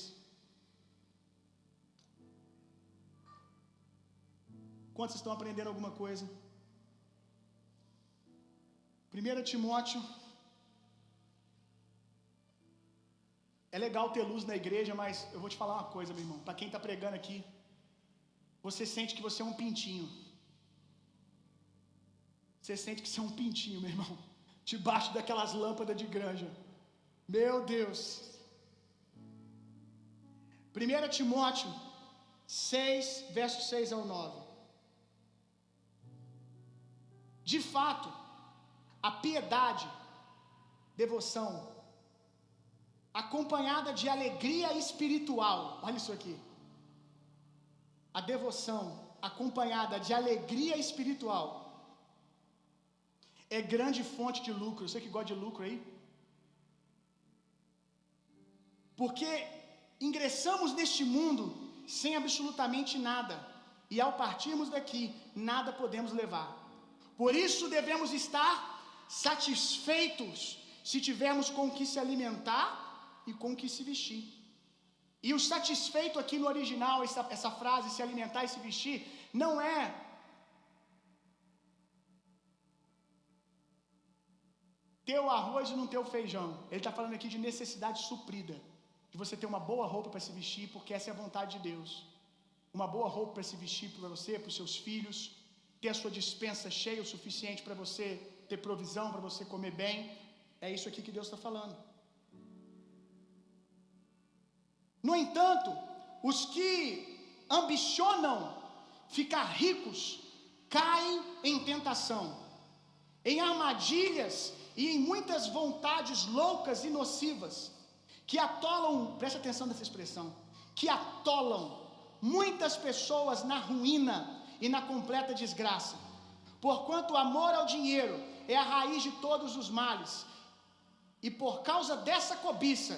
Quantos estão aprendendo alguma coisa? 1 Timóteo. É legal ter luz na igreja, mas eu vou te falar uma coisa, meu irmão. Para quem está pregando aqui, você sente que você é um pintinho. Você sente que você é um pintinho, meu irmão, debaixo daquelas lâmpadas de granja. Meu Deus. 1 Timóteo 6, versos 6 ao 9. De fato, a piedade, devoção, acompanhada de alegria espiritual, olha isso aqui. A devoção acompanhada de alegria espiritual é grande fonte de lucro. Você que gosta de lucro aí? Porque ingressamos neste mundo sem absolutamente nada, e ao partirmos daqui, nada podemos levar. Por isso devemos estar satisfeitos se tivermos com o que se alimentar e com o que se vestir. E o satisfeito aqui no original, essa frase, se alimentar e se vestir, não é ter o arroz e não ter o feijão. Ele está falando aqui de necessidade suprida, de você ter uma boa roupa para se vestir, porque essa é a vontade de Deus. Uma boa roupa para se vestir para você, para os seus filhos, ter a sua despensa cheia o suficiente para você ter provisão, para você comer bem. É isso aqui que Deus está falando. No entanto, os que ambicionam ficar ricos caem em tentação, em armadilhas e em muitas vontades loucas e nocivas, que atolam, presta atenção nessa expressão, que atolam muitas pessoas na ruína e na completa desgraça. Porquanto o amor ao dinheiro é a raiz de todos os males, e por causa dessa cobiça,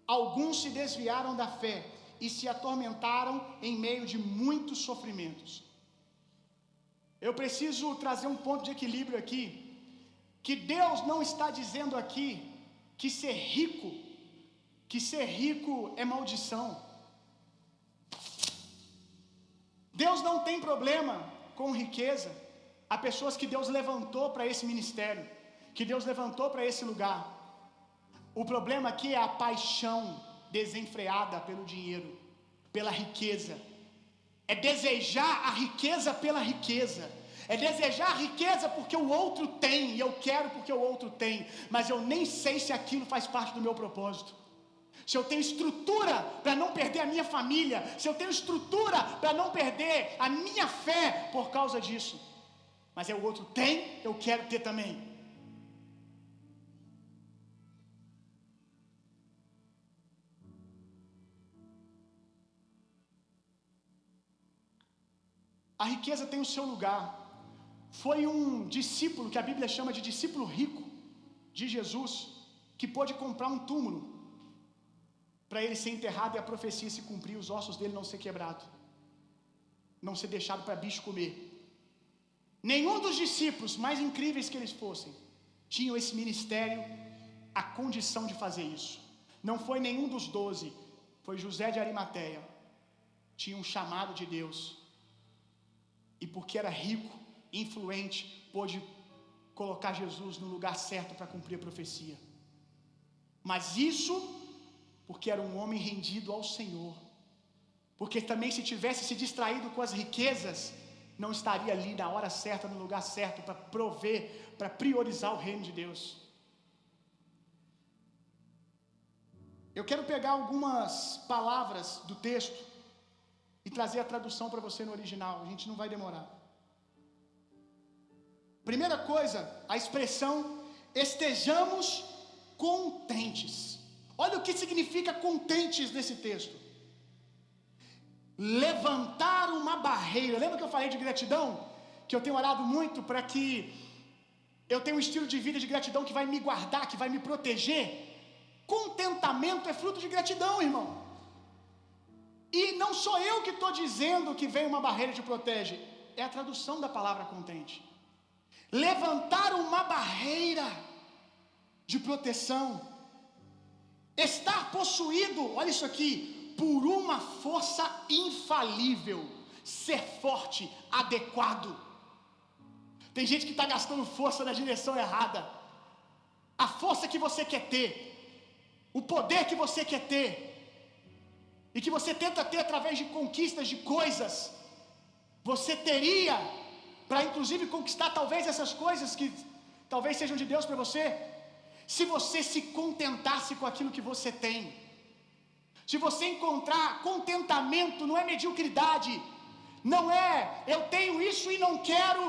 alguns se desviaram da fé e se atormentaram em meio de muitos sofrimentos. Eu preciso trazer um ponto de equilíbrio aqui, que Deus não está dizendo aqui que ser rico é maldição. Deus não tem problema com riqueza. Há pessoas que Deus levantou para esse ministério, que Deus levantou para esse lugar. O problema aqui é a paixão desenfreada pelo dinheiro, pela riqueza. É desejar a riqueza pela riqueza. É desejar a riqueza porque o outro tem, e eu quero porque o outro tem, mas eu nem sei se aquilo faz parte do meu propósito. Se eu tenho estrutura para não perder a minha família, se eu tenho estrutura para não perder a minha fé por causa disso, mas o outro tem, eu quero ter também. A riqueza tem o seu lugar. Foi um discípulo, que a Bíblia chama de discípulo rico de Jesus, que pôde comprar um túmulo para ele ser enterrado e a profecia se cumprir, os ossos dele não ser quebrados, não ser deixado para bicho comer. Nenhum dos discípulos, mais incríveis que eles fossem, tinham esse ministério, a condição de fazer isso. Não foi nenhum dos 12 foi José de Arimateia. Tinha um chamado de Deus. E porque era rico, influente, pôde colocar Jesus no lugar certo para cumprir a profecia. Mas isso porque era um homem rendido ao Senhor. Porque também se tivesse se distraído com as riquezas, não estaria ali na hora certa, no lugar certo, para prover, para priorizar o reino de Deus. Eu quero pegar algumas palavras do texto e trazer a tradução para você no original. A gente não vai demorar. Primeira coisa, a expressão estejamos contentes. Olha o que significa contentes nesse texto. Levantar uma barreira. Lembra que eu falei de gratidão? Que eu tenho orado muito para que eu tenha um estilo de vida de gratidão que vai me guardar, que vai me proteger. Contentamento é fruto de gratidão, irmão. E não sou eu que estou dizendo que vem uma barreira que te protege. É a tradução da palavra contente. Levantar uma barreira de proteção. Estar possuído, olha isso aqui, por uma força infalível. Ser forte, adequado. Tem gente que está gastando força na direção errada. A força que você quer ter, o poder que você quer ter, e que você tenta ter através de conquistas de coisas, você teria para inclusive conquistar talvez essas coisas que talvez sejam de Deus para você, se você se contentasse com aquilo que você tem. Se você encontrar contentamento, não é mediocridade, não é eu tenho isso e não quero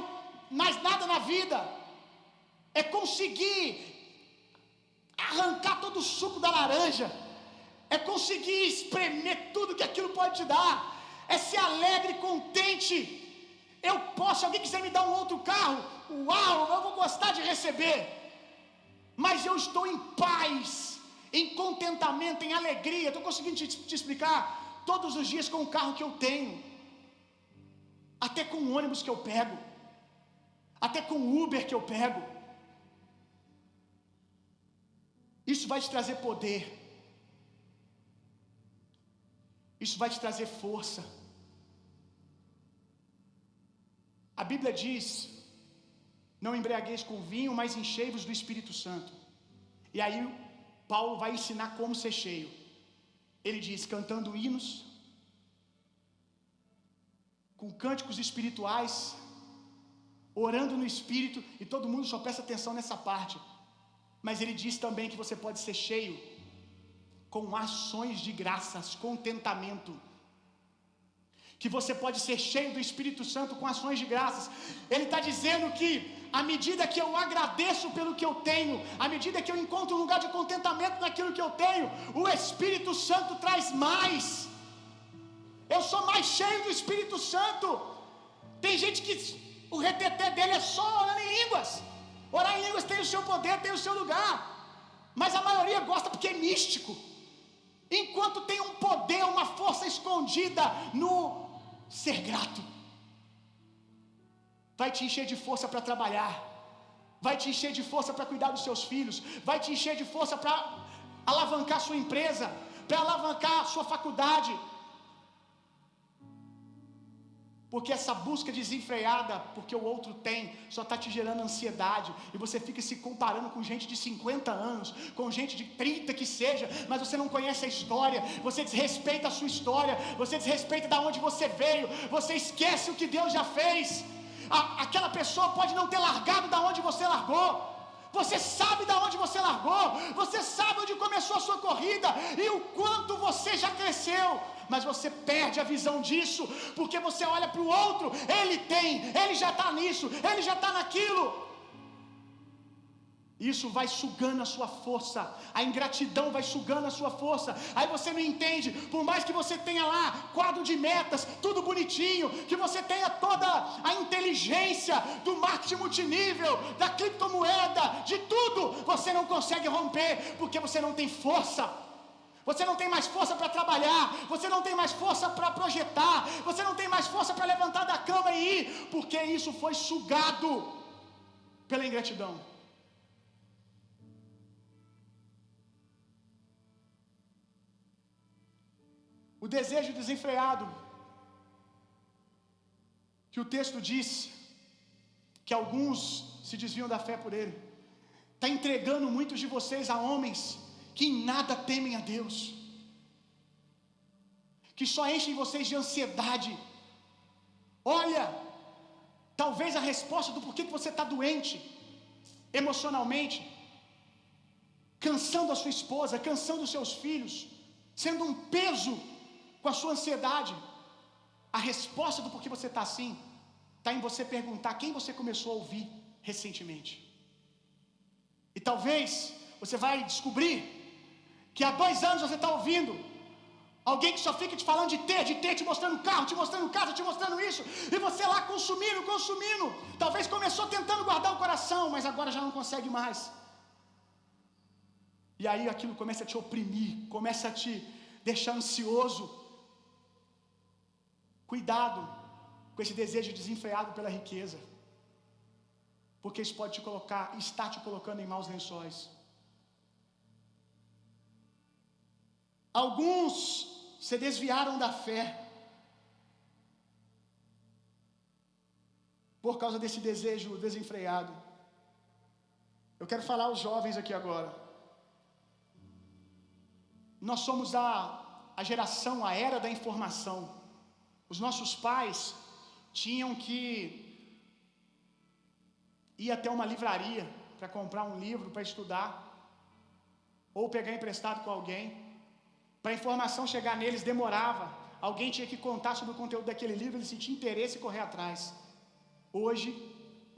mais nada na vida, é conseguir arrancar todo o suco da laranja, é conseguir espremer tudo que aquilo pode te dar, é ser alegre, contente. Eu posso, se alguém quiser me dar um outro carro, uau, eu vou gostar de receber, mas eu estou em paz, em contentamento, em alegria. Estou conseguindo te explicar todos os dias com o carro que eu tenho, até com o ônibus que eu pego, até com o Uber que eu pego. Isso vai te trazer poder, isso vai te trazer força. A Bíblia diz: não embriagueis com vinho, mas enchei-vos do Espírito Santo. E aí Paulo vai ensinar como ser cheio. Ele diz: cantando hinos, com cânticos espirituais, orando no Espírito, e todo mundo só presta atenção nessa parte. Mas ele diz também que você pode ser cheio com ações de graças, contentamento. Que você pode ser cheio do Espírito Santo com ações de graças. Ele está dizendo que à medida que eu agradeço pelo que eu tenho, à medida que eu encontro um lugar de contentamento naquilo que eu tenho, o Espírito Santo traz mais. Eu sou mais cheio do Espírito Santo. Tem gente que o reteté dele é só orando em línguas. Orar em línguas tem o seu poder, tem o seu lugar, mas a maioria gosta porque é místico. Enquanto tem um poder, uma força escondida no ser grato. Vai te encher de força para trabalhar, vai te encher de força para cuidar dos seus filhos, vai te encher de força para alavancar sua empresa, para alavancar sua faculdade. Porque essa busca desenfreada, porque o outro tem, só está te gerando ansiedade. E você fica se comparando com gente de 50 anos, com gente de 30 que seja, mas você não conhece a história, você desrespeita a sua história, você desrespeita de onde você veio, você esquece o que Deus já fez. Aquela pessoa pode não ter largado da onde você largou. Você sabe de onde você largou, você sabe onde começou a sua corrida e o quanto você já cresceu, mas você perde a visão disso, porque você olha para o outro, ele tem, ele já está nisso, ele já está naquilo. Isso vai sugando a sua força, a ingratidão vai sugando a sua força. Aí você não entende, por mais que você tenha lá quadro de metas, tudo bonitinho, que você tenha toda a inteligência do marketing multinível, da criptomoeda, de tudo, você não consegue romper, porque você não tem força. Você não tem mais força para trabalhar, você não tem mais força para projetar, você não tem mais força para levantar da cama e ir, porque isso foi sugado pela ingratidão. O desejo desenfreado, que o texto diz que alguns se desviam da fé por ele, está entregando muitos de vocês a homens que em nada temem a Deus, que só enchem vocês de ansiedade. Olha, talvez a resposta do porquê que você está doente emocionalmente, cansando a sua esposa, cansando os seus filhos, sendo um peso com a sua ansiedade, a resposta do porquê você está assim está em você perguntar quem você começou a ouvir recentemente. E talvez você vai descobrir que há 2 anos você está ouvindo alguém que só fica te falando de ter, te mostrando carro, te mostrando casa, te mostrando isso, e você lá consumindo. Talvez começou tentando guardar o coração, mas agora já não consegue mais. E aí aquilo começa a te oprimir, começa a te deixar ansioso. Cuidado com esse desejo desenfreado pela riqueza, porque isso pode está te colocando em maus lençóis. Alguns se desviaram da fé por causa desse desejo desenfreado. Eu quero falar aos jovens aqui agora. Nós somos a geração, a era da informação. Os nossos pais tinham que ir até uma livraria para comprar um livro para estudar, ou pegar emprestado com alguém. Para a informação chegar neles demorava. Alguém tinha que contar sobre o conteúdo daquele livro, ele sentia interesse e correr atrás. Hoje,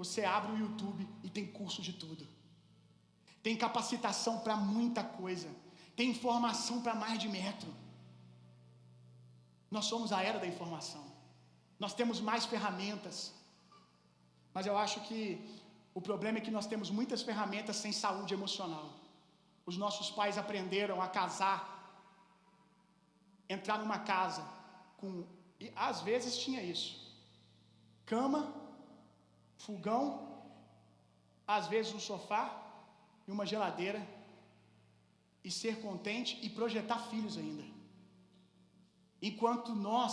você abre o YouTube e tem curso de tudo. Tem capacitação para muita coisa. Tem informação para mais de metro. Nós somos a era da informação. Nós temos mais ferramentas. Mas eu acho que o problema é que nós temos muitas ferramentas sem saúde emocional. Os nossos pais aprenderam a casar, entrar numa casa com, e às vezes tinha isso, cama, fogão, às vezes um sofá e uma geladeira, e ser contente e projetar filhos ainda. Enquanto nós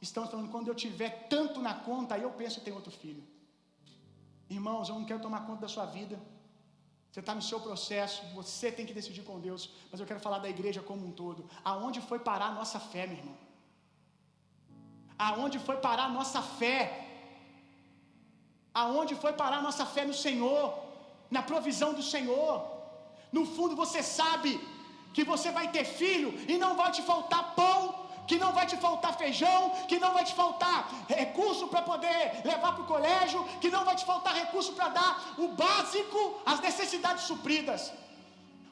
estamos falando, quando eu tiver tanto na conta, aí eu penso em ter outro filho. Irmãos, eu não quero tomar conta da sua vida. Você está no seu processo, você tem que decidir com Deus. Mas eu quero falar da igreja como um todo. Aonde foi parar a nossa fé, meu irmão? Aonde foi parar a nossa fé? Aonde foi parar a nossa fé no Senhor? Na provisão do Senhor? No fundo você sabe que você vai ter filho e não vai te faltar pão, que não vai te faltar feijão, que não vai te faltar recurso para poder levar para o colégio, que não vai te faltar recurso para dar o básico, as necessidades supridas.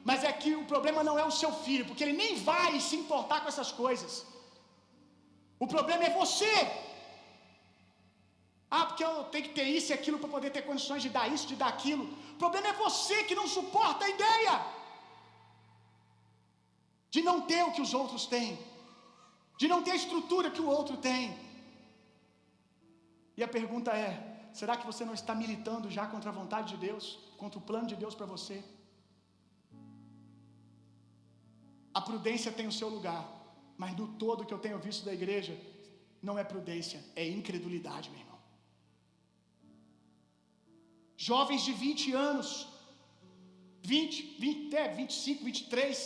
Mas é que o problema não é o seu filho, porque ele nem vai se importar com essas coisas. O problema é você. Porque eu tenho que ter isso e aquilo para poder ter condições de dar isso, de dar aquilo. O problema é você que não suporta a ideia de não ter o que os outros têm, de não ter a estrutura que o outro tem. E a pergunta é: será que você não está militando já contra a vontade de Deus, contra o plano de Deus para você? A prudência tem o seu lugar, mas do todo que eu tenho visto da igreja, não é prudência, é incredulidade, meu irmão. Jovens de 20 anos, 25, 23,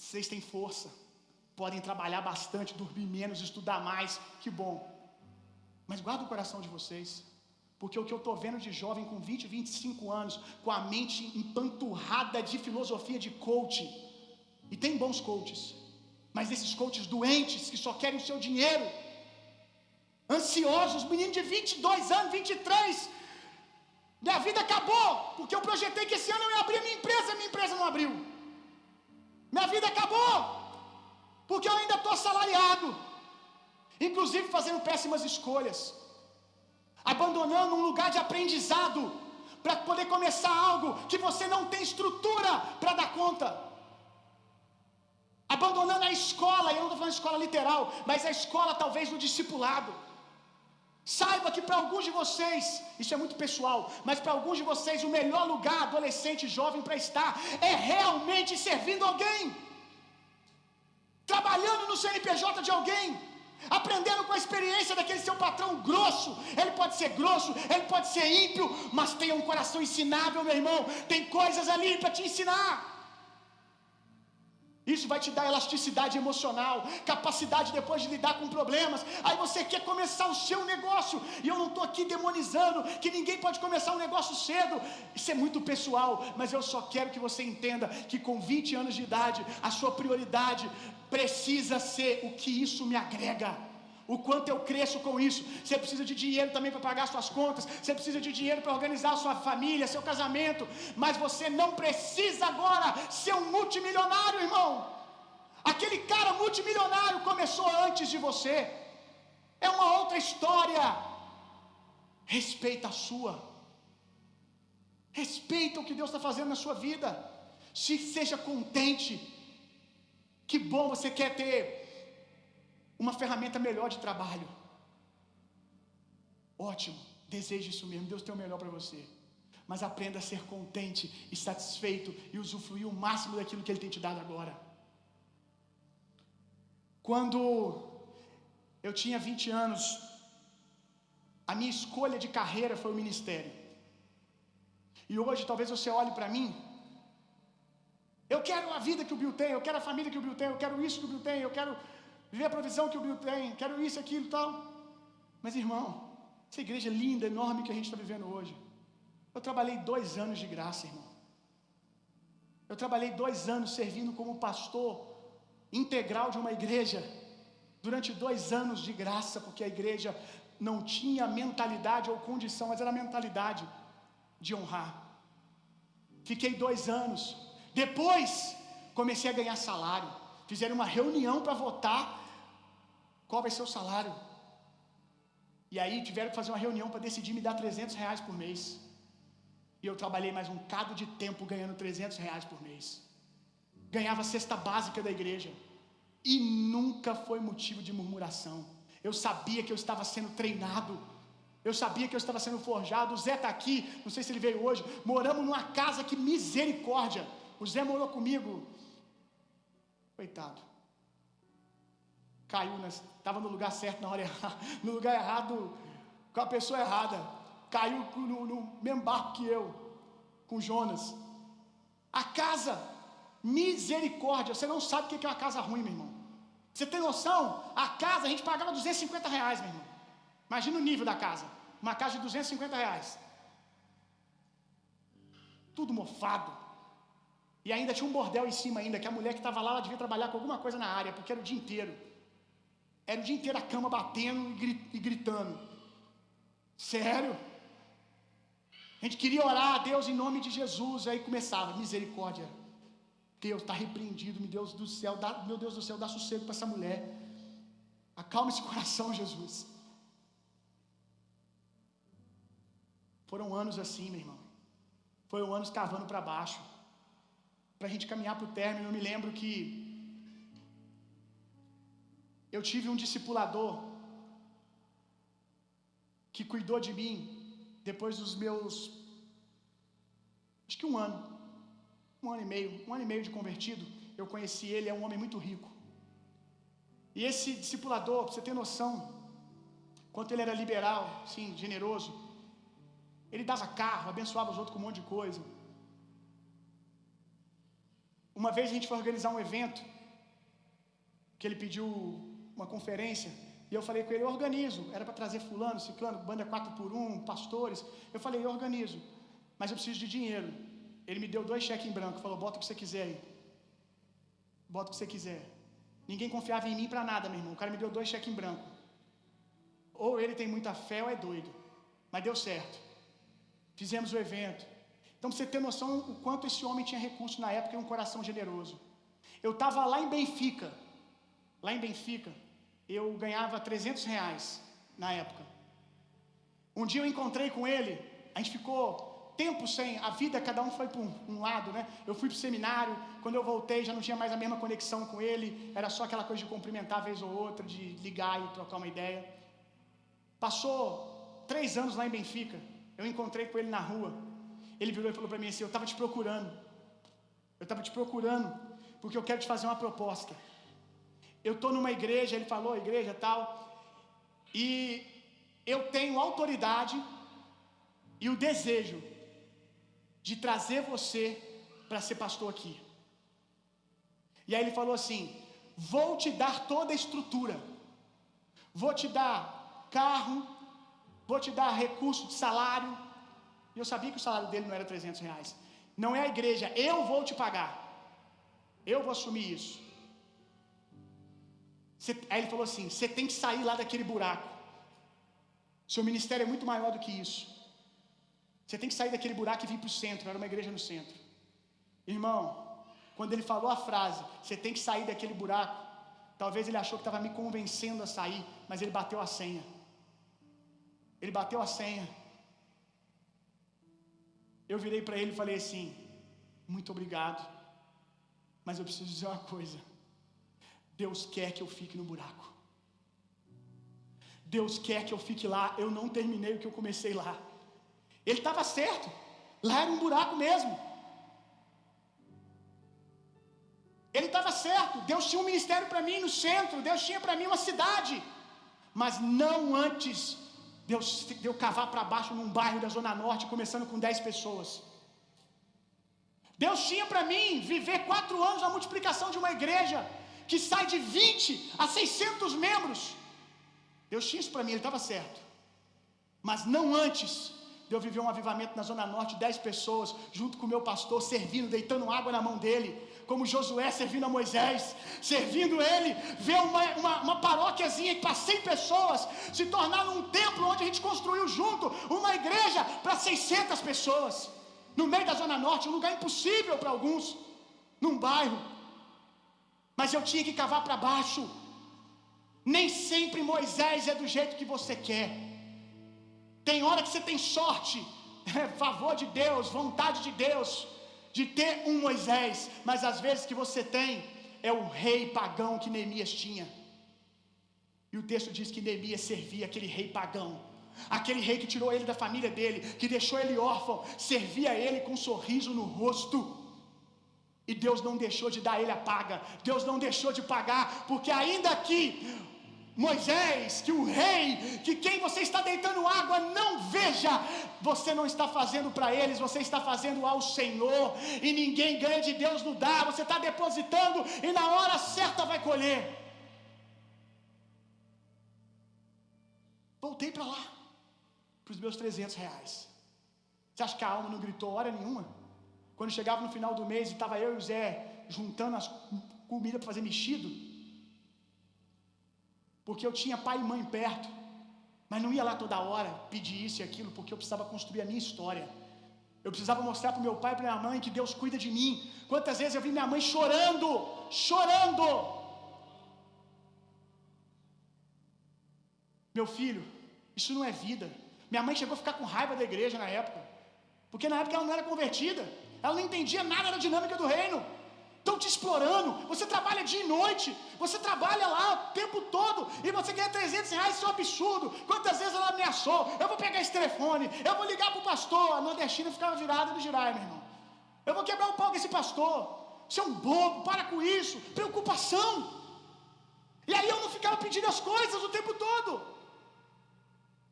vocês têm força, podem trabalhar bastante, dormir menos, estudar mais, que bom. Mas guarda o coração de vocês, porque o que eu estou vendo de jovem com 20, 25 anos, com a mente empanturrada de filosofia de coaching, e tem bons coaches, mas esses coaches doentes que só querem o seu dinheiro, ansiosos, meninos de 22 anos, 23, minha vida acabou, porque eu projetei que esse ano eu ia abrir a minha empresa não abriu. Minha vida acabou, porque eu ainda estou assalariado, inclusive fazendo péssimas escolhas, abandonando um lugar de aprendizado, para poder começar algo que você não tem estrutura para dar conta, abandonando a escola, e eu não estou falando de escola literal, mas a escola talvez no discipulado. Saiba que para alguns de vocês, isso é muito pessoal, mas para alguns de vocês o melhor lugar, adolescente, jovem, para estar é realmente servindo alguém. trabalhando no CNPJ de alguém, aprendendo com a experiência daquele seu patrão grosso. Ele pode ser grosso, ele pode ser ímpio, mas tem um coração ensinável, meu irmão. Tem coisas ali para te ensinar. Isso vai te dar elasticidade emocional, capacidade depois de lidar com problemas. Aí você quer começar o seu negócio, e eu não estou aqui demonizando que ninguém pode começar um negócio cedo. Isso é muito pessoal, mas eu só quero que você entenda que com 20 anos de idade, a sua prioridade precisa ser o que isso me agrega, o quanto eu cresço com isso. Você precisa de dinheiro também para pagar suas contas, você precisa de dinheiro para organizar a sua família, seu casamento, mas você não precisa agora ser um multimilionário, irmão. Aquele cara multimilionário começou antes de você, é uma outra história. Respeita a sua, respeita o que Deus está fazendo na sua vida, seja contente. Que bom, você quer ter uma ferramenta melhor de trabalho. Ótimo, deseje isso mesmo, Deus tem o melhor para você. Mas aprenda a ser contente e satisfeito e usufruir o máximo daquilo que Ele tem te dado agora. Quando eu tinha 20 anos, a minha escolha de carreira foi o ministério. E hoje talvez você olhe para mim, eu quero a vida que o Bill tem, eu quero a família que o Bill tem, eu quero isso que o Bill tem, eu quero viver a provisão que o Bill tem, quero isso, aquilo e tal. Mas irmão, essa igreja linda, enorme que a gente está vivendo hoje, eu trabalhei 2 anos de graça, irmão. Eu trabalhei 2 anos servindo como pastor integral de uma igreja, durante 2 anos de graça, porque a igreja não tinha mentalidade ou condição, mas era a mentalidade de honrar. Fiquei 2 anos, depois comecei a ganhar salário. Fizeram uma reunião para votar qual vai ser o salário. E aí tiveram que fazer uma reunião para decidir me dar R$300 por mês. E eu trabalhei mais um bocado de tempo ganhando R$300 por mês. Ganhava a cesta básica da igreja. E nunca foi motivo de murmuração. Eu sabia que eu estava sendo treinado. Eu sabia que eu estava sendo forjado. O Zé está aqui, não sei se ele veio hoje. Moramos numa casa que misericórdia. O Zé morou comigo. Coitado. Caiu, estava no lugar certo na hora errada, no lugar errado, com a pessoa errada. Caiu no mesmo barco que eu, com Jonas. A casa, misericórdia. Você não sabe o que é uma casa ruim, meu irmão. Você tem noção? A casa a gente pagava R$250, meu irmão. Imagina o nível da casa. Uma casa de R$250. Tudo mofado. E ainda tinha um bordel em cima ainda, que a mulher que estava lá, ela devia trabalhar com alguma coisa na área, porque era o dia inteiro. Era o dia inteiro a cama batendo e gritando. Sério? A gente queria orar a Deus em nome de Jesus, aí começava, misericórdia. Deus está repreendido, meu Deus do céu, dá sossego para essa mulher. Acalma esse coração, Jesus. Foram anos assim, meu irmão. Foram anos cavando para baixo, para a gente caminhar para o término. Eu me lembro que eu tive um discipulador que cuidou de mim depois dos meus, acho que um ano e meio de convertido. Eu conheci ele, é um homem muito rico. E esse discipulador, para você ter noção, quanto ele era liberal, sim, generoso, ele dava carro, abençoava os outros com um monte de coisa. Uma vez a gente foi organizar um evento, que ele pediu uma conferência, e eu falei com ele, eu organizo. Era para trazer fulano, ciclano, banda 4x1, pastores. Eu falei, eu organizo, mas eu preciso de dinheiro. Ele me deu 2 cheques em branco, falou, bota o que você quiser aí. Bota o que você quiser. Ninguém confiava em mim para nada, meu irmão. O cara me deu 2 cheques em branco. Ou ele tem muita fé ou é doido. Mas deu certo. Fizemos o evento. Então, pra você ter noção o quanto esse homem tinha recurso na época e um coração generoso. Eu estava lá em Benfica. Eu ganhava R$300 na época. Um dia eu encontrei com ele, a gente ficou tempo sem, a vida, cada um foi para um lado, né? Eu fui para o seminário, quando eu voltei já não tinha mais a mesma conexão com ele, era só aquela coisa de cumprimentar vez ou outra, de ligar e trocar uma ideia. Passou 3 anos lá em Benfica, eu encontrei com ele na rua, ele virou e falou para mim assim, eu estava te procurando, porque eu quero te fazer uma proposta. eu estou numa igreja, ele falou, igreja tal, e eu tenho autoridade e o desejo de trazer você para ser pastor aqui. E aí ele falou assim: vou te dar toda a estrutura, vou te dar carro, vou te dar recurso de salário. E eu sabia que o salário dele não era R$300. Não é a igreja, eu vou te pagar, eu vou assumir isso. Aí ele falou assim: você tem que sair lá daquele buraco, seu ministério é muito maior do que isso. Você tem que sair daquele buraco e vir para o centro. Era uma igreja no centro. Irmão, quando ele falou a frase, você tem que sair daquele buraco, talvez ele achou que estava me convencendo a sair, mas ele bateu a senha. Ele bateu a senha. Eu virei para ele e falei assim: muito obrigado, mas eu preciso dizer uma coisa. Deus quer que eu fique no buraco. Deus quer que eu fique lá. Eu não terminei o que eu comecei lá. Ele estava certo. Lá era um buraco mesmo. Ele estava certo. Deus tinha um ministério para mim no centro. Deus tinha para mim uma cidade. Mas não antes Deus deu cavar para baixo num bairro da Zona Norte, começando com 10 pessoas. Deus tinha para mim viver 4 anos na multiplicação de uma igreja que sai de 20 a 600 membros. Deus tinha isso para mim, ele estava certo. Mas não antes de eu viver um avivamento na Zona Norte, 10 pessoas, junto com o meu pastor, servindo, deitando água na mão dele, como Josué servindo a Moisés, servindo ele, ver uma paróquiazinha para 100 pessoas, se tornar um templo onde a gente construiu junto, uma igreja para 600 pessoas, no meio da Zona Norte, um lugar impossível para alguns, num bairro. Mas eu tinha que cavar para baixo. Nem sempre Moisés é do jeito que você quer. Tem hora que você tem sorte, favor de Deus, vontade de Deus, de ter um Moisés, mas às vezes que você tem é o rei pagão que Neemias tinha. E o texto diz que Neemias servia aquele rei pagão, aquele rei que tirou ele da família dele, que deixou ele órfão, servia ele com um sorriso no rosto. E Deus não deixou de dar ele a paga, Deus não deixou de pagar, porque ainda que Moisés, que o rei, que quem você está deitando água não veja, você não está fazendo para eles, você está fazendo ao Senhor, e ninguém ganha de Deus no dar, você está depositando e na hora certa vai colher. Voltei para lá, para os meus R$300. Você acha que a alma não gritou hora nenhuma? Quando chegava no final do mês e estava eu e o Zé juntando as comidas para fazer mexido, porque eu tinha pai e mãe perto, mas não ia lá toda hora pedir isso e aquilo, porque eu precisava construir a minha história. Eu precisava mostrar para o meu pai e para minha mãe que Deus cuida de mim. Quantas vezes eu vi minha mãe chorando, chorando. Meu filho, isso não é vida. Minha mãe chegou a ficar com raiva da igreja na época, porque na época ela não era convertida, ela não entendia nada da dinâmica do reino. Estão te explorando, você trabalha dia e noite, você trabalha lá o tempo todo, e você ganha R$300, isso é um absurdo. Quantas vezes ela ameaçou, eu vou pegar esse telefone, eu vou ligar para o pastor. A nordestina ficava virada no girai, meu irmão. Eu vou quebrar o pau com esse pastor, você é um bobo, para com isso, preocupação. E aí eu não ficava pedindo as coisas o tempo todo,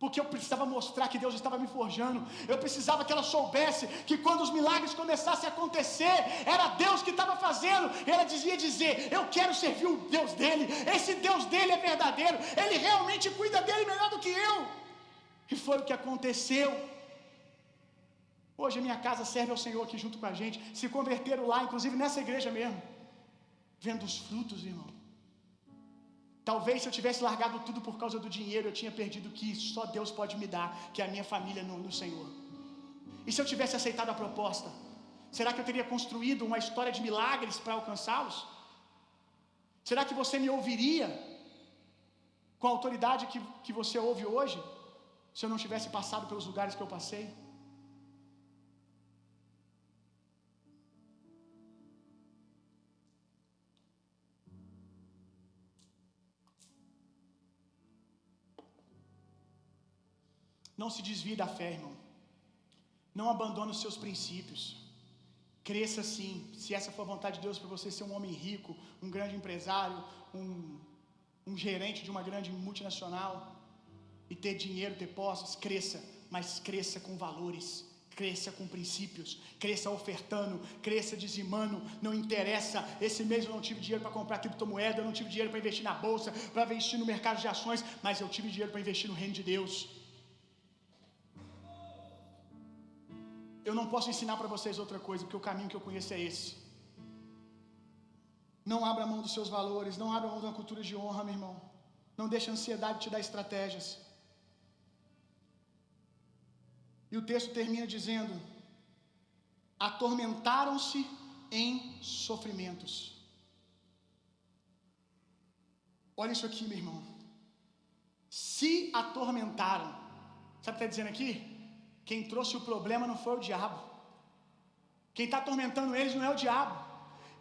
porque eu precisava mostrar que Deus estava me forjando. Eu precisava que ela soubesse que quando os milagres começassem a acontecer, era Deus que estava fazendo. Ela dizia dizer: eu quero servir o Deus dele, esse Deus dele é verdadeiro, ele realmente cuida dele melhor do que eu. E foi o que aconteceu. Hoje a minha casa serve ao Senhor aqui junto com a gente. Se converteram lá, inclusive nessa igreja mesmo, vendo os frutos, irmão. Talvez se eu tivesse largado tudo por causa do dinheiro, eu tinha perdido o que só Deus pode me dar, que é a minha família no Senhor. E se eu tivesse aceitado a proposta, será que eu teria construído uma história de milagres para alcançá-los? Será que você me ouviria com a autoridade que você ouve hoje, se eu não tivesse passado pelos lugares que eu passei? Não se desvie da fé, irmão. Não abandone os seus princípios. Cresça sim. Se essa for a vontade de Deus para você ser um homem rico, um grande empresário, um gerente de uma grande multinacional e ter dinheiro, ter posses, cresça, mas cresça com valores, cresça com princípios, cresça ofertando, cresça dizimando, não interessa. Esse mês eu não tive dinheiro para comprar criptomoeda, eu não tive dinheiro para investir na bolsa, para investir no mercado de ações, mas eu tive dinheiro para investir no reino de Deus. Eu não posso ensinar para vocês outra coisa, porque o caminho que eu conheço é esse. Não abra mão dos seus valores, não abra mão de uma cultura de honra, meu irmão. Não deixe a ansiedade te dar estratégias. E o texto termina dizendo: atormentaram-se em sofrimentos. Olha isso aqui, meu irmão. Se atormentaram. Sabe o que está dizendo aqui? Quem trouxe o problema não foi o diabo. Quem está atormentando eles não é o diabo.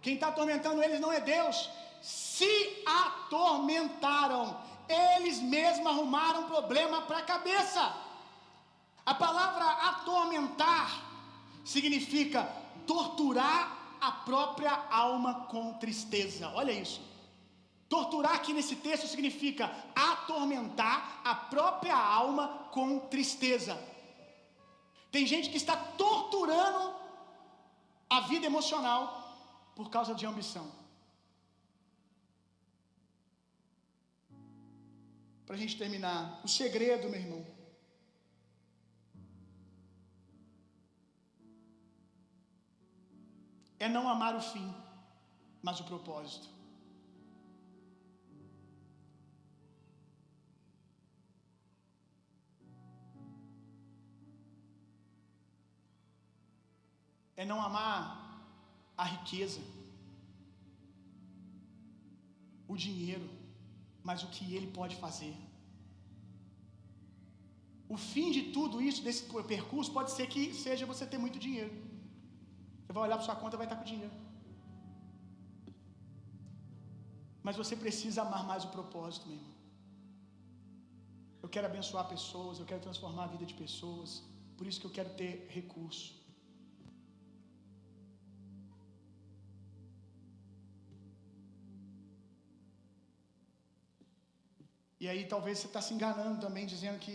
Quem está atormentando eles não é Deus. Se atormentaram. Eles mesmos arrumaram problema para a cabeça. A palavra atormentar significa torturar a própria alma com tristeza. Olha isso. Torturar aqui nesse texto significa atormentar a própria alma com tristeza. Tem gente que está torturando a vida emocional por causa de ambição. Para a gente terminar, o segredo, meu irmão, é não amar o fim, mas o propósito. É não amar a riqueza, o dinheiro, mas o que ele pode fazer. O fim de tudo isso, desse percurso, pode ser que seja você ter muito dinheiro. Você vai olhar para sua conta e vai estar com dinheiro. Mas você precisa amar mais o propósito, meu irmão. Eu quero abençoar pessoas, eu quero transformar a vida de pessoas. Por isso que eu quero ter recurso. E aí talvez você está se enganando também, dizendo que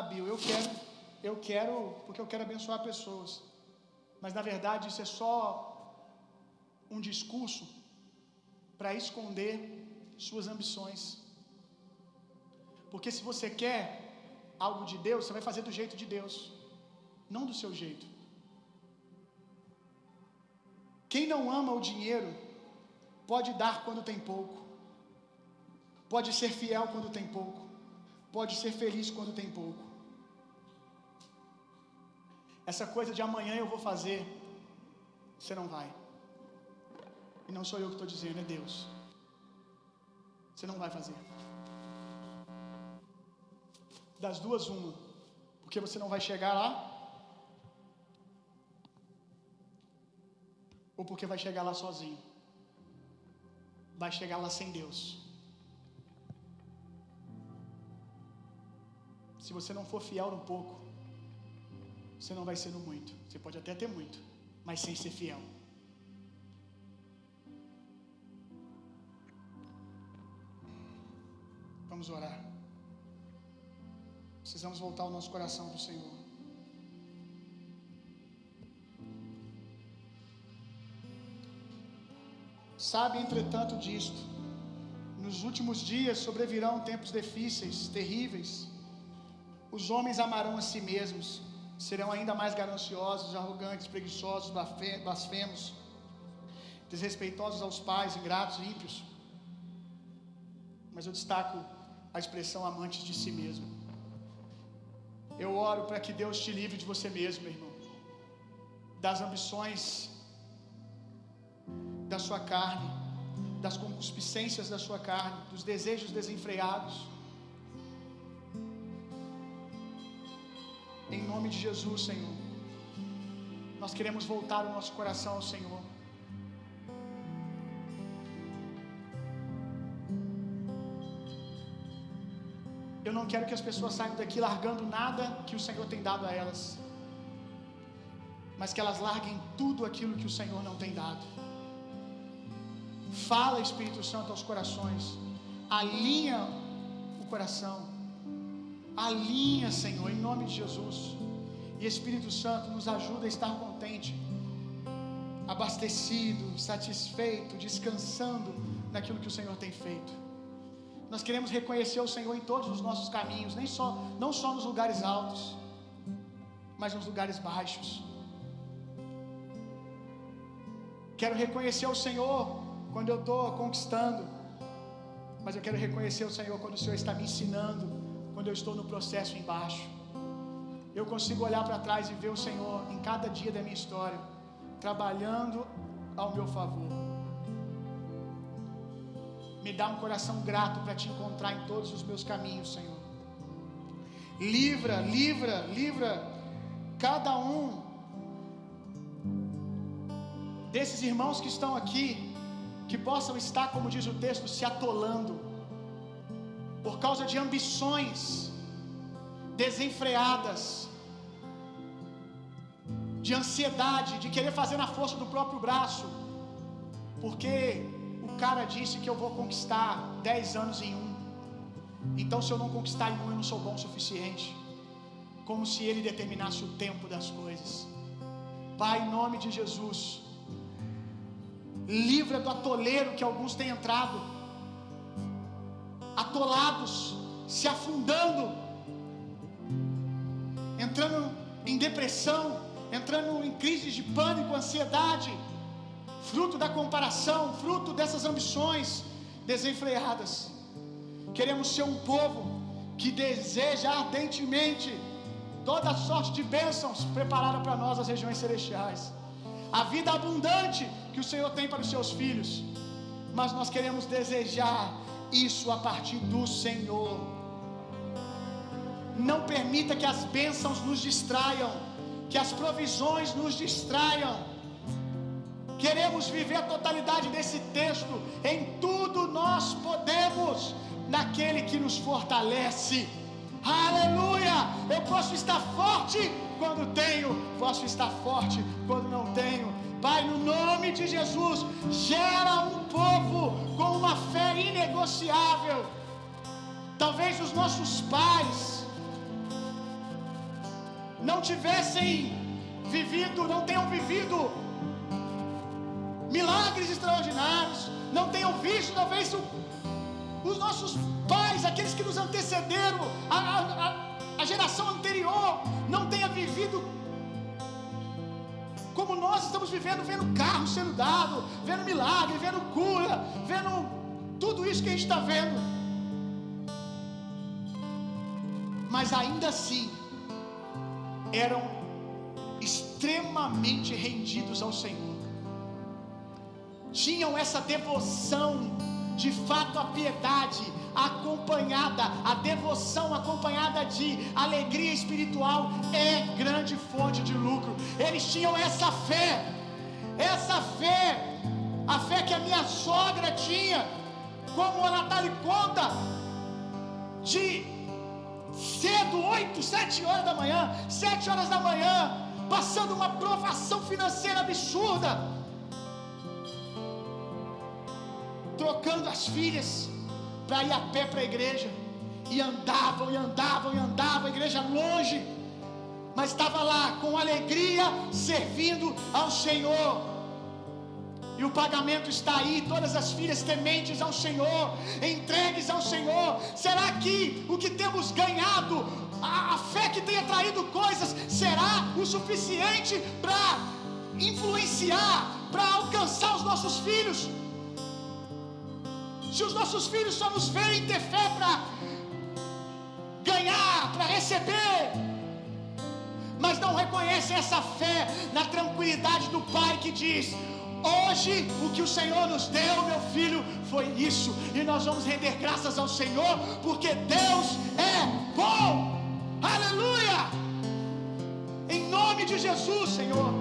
Bill, eu quero porque eu quero abençoar pessoas. Mas na verdade isso é só um discurso para esconder suas ambições. Porque se você quer algo de Deus, você vai fazer do jeito de Deus, não do seu jeito. Quem não ama o dinheiro pode dar quando tem pouco. Pode ser fiel quando tem pouco. Pode ser feliz quando tem pouco. Essa coisa de amanhã eu vou fazer, você não vai. E não sou eu que estou dizendo, é Deus. Você não vai fazer. Das duas, uma. Porque você não vai chegar lá, ou porque vai chegar lá sozinho. Vai chegar lá sem Deus. Se você não for fiel no pouco, você não vai ser no muito. Você pode até ter muito, mas sem ser fiel. Vamos orar. Precisamos voltar o nosso coração para o Senhor. Sabe, entretanto, disto: nos últimos dias sobrevirão tempos difíceis, terríveis. Os homens amarão a si mesmos, serão ainda mais gananciosos, arrogantes, preguiçosos, blasfemos, desrespeitosos aos pais, ingratos, ímpios. Mas eu destaco a expressão amantes de si mesmo. Eu oro para que Deus te livre de você mesmo, meu irmão, das ambições da sua carne, das concupiscências da sua carne, dos desejos desenfreados. Em nome de Jesus, Senhor, nós queremos voltar o nosso coração ao Senhor. Eu não quero que as pessoas saiam daqui largando nada que o Senhor tem dado a elas, mas que elas larguem tudo aquilo que o Senhor não tem dado. Fala, Espírito Santo, aos corações, alinha o coração, alinha, Senhor, em nome de Jesus. E Espírito Santo, nos ajuda a estar contente, abastecido, satisfeito, descansando naquilo que o Senhor tem feito. Nós queremos reconhecer o Senhor em todos os nossos caminhos, não só nos lugares altos, mas nos lugares baixos. Quero reconhecer o Senhor quando eu estou conquistando, mas eu quero reconhecer o Senhor quando o Senhor está me ensinando, quando eu estou no processo embaixo. Eu consigo olhar para trás e ver o Senhor em cada dia da minha história, trabalhando ao meu favor. Me dá um coração grato para te encontrar em todos os meus caminhos, Senhor. Livra cada um desses irmãos que estão aqui, que possam estar, como diz o texto, se atolando por causa de ambições desenfreadas, de ansiedade, de querer fazer na força do próprio braço, porque o cara disse que eu vou conquistar 10 anos em um, então se eu não conquistar em um, eu não sou bom o suficiente, como se ele determinasse o tempo das coisas. Pai, em nome de Jesus, livra do atoleiro que alguns têm entrado, atolados, se afundando, entrando em depressão, entrando em crise de pânico, ansiedade, fruto da comparação, fruto dessas ambições desenfreadas. Queremos ser um povo que deseja ardentemente toda sorte de bênçãos preparada para nós as regiões celestiais, a vida abundante que o Senhor tem para os seus filhos, mas nós queremos desejar isso a partir do Senhor. Não permita que as bênçãos nos distraiam, que as provisões nos distraiam. Queremos viver a totalidade desse texto. Em tudo nós podemos naquele que nos fortalece. Aleluia! Eu posso estar forte quando tenho, posso estar forte quando não tenho. Pai, no nome de Jesus, gera um povo com uma fé inegociável. Talvez os nossos pais não tivessem vivido, não tenham vivido milagres extraordinários, não tenham visto, talvez os nossos pais, aqueles que nos antecederam, a geração anterior, não tenha vivido como nós estamos vivendo, vendo carro sendo dado, vendo milagre, vendo cura, vendo tudo isso que a gente está vendo. Mas ainda assim, eram extremamente rendidos ao Senhor. Tinham essa devoção, de fato a piedade acompanhada, a devoção acompanhada de alegria espiritual é grande fonte de lucro. Eles tinham essa fé, a fé que a minha sogra tinha, como a Natália conta, de cedo, 8, 7 horas da manhã, 7 horas da manhã, passando uma provação financeira absurda, trocando as filhas para ir a pé para a igreja, e andavam, a igreja longe, mas estava lá com alegria, servindo ao Senhor. E o pagamento está aí, todas as filhas tementes ao Senhor, entregues ao Senhor. Será que o que temos ganhado, a fé que tem atraído coisas, será o suficiente para influenciar, para alcançar os nossos filhos? Se os nossos filhos só nos veem ter fé para ganhar, para receber, mas não reconhecem essa fé na tranquilidade do Pai que diz: hoje o que o Senhor nos deu, meu filho, foi isso, e nós vamos render graças ao Senhor, porque Deus é bom. Aleluia! Em nome de Jesus, Senhor,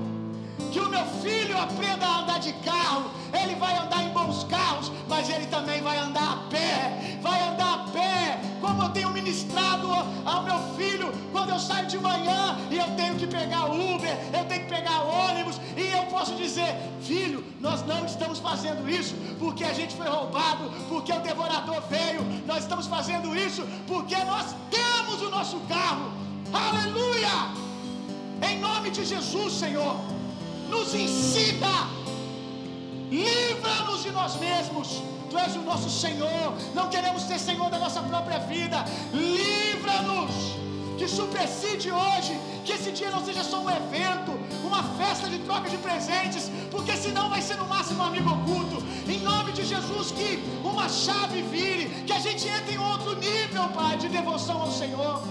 que o meu filho aprenda a andar de carro. Ele vai andar em bons carros, mas ele também vai andar a pé, como tenho ministrado ao meu filho quando eu saio de manhã e eu tenho que pegar Uber, eu tenho que pegar ônibus, e eu posso dizer: filho, nós não estamos fazendo isso porque a gente foi roubado, porque o devorador veio. Nós estamos fazendo isso porque nós temos o nosso carro. Aleluia! Em nome de Jesus, Senhor, nos ensina, livra-nos de nós mesmos. Tu és o nosso Senhor, não queremos ser Senhor da nossa própria vida. Livra-nos, que supersede hoje, que esse dia não seja só um evento, uma festa de troca de presentes, porque senão vai ser no máximo um amigo oculto. Em nome de Jesus, que uma chave vire, que a gente entre em outro nível, Pai, de devoção ao Senhor.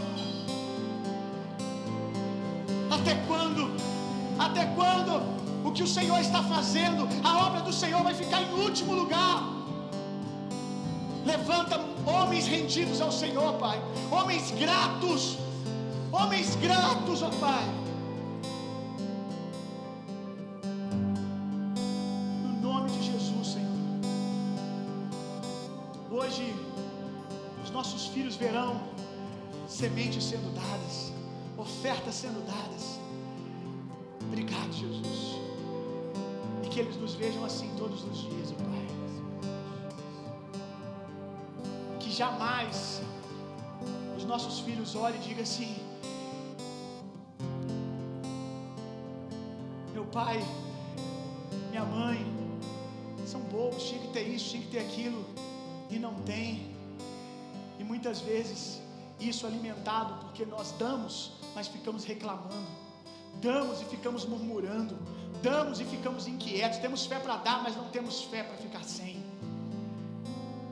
Até quando? Até quando o que o Senhor está fazendo, a obra do Senhor vai ficar em último lugar? Levanta homens rendidos ao Senhor, Pai, homens gratos, ó Pai. No nome de Jesus, Senhor. Hoje os nossos filhos verão sementes sendo dadas, ofertas sendo dadas. Obrigado, Jesus. E que eles nos vejam assim todos os dias, ó Pai. Que jamais os nossos filhos olhem e digam assim: meu pai, minha mãe são bobos, tinha que ter isso, tinha que ter aquilo, e não tem. E muitas vezes isso alimentado porque nós damos, mas ficamos reclamando, damos e ficamos murmurando, damos e ficamos inquietos. Temos fé para dar, mas não temos fé para ficar sem.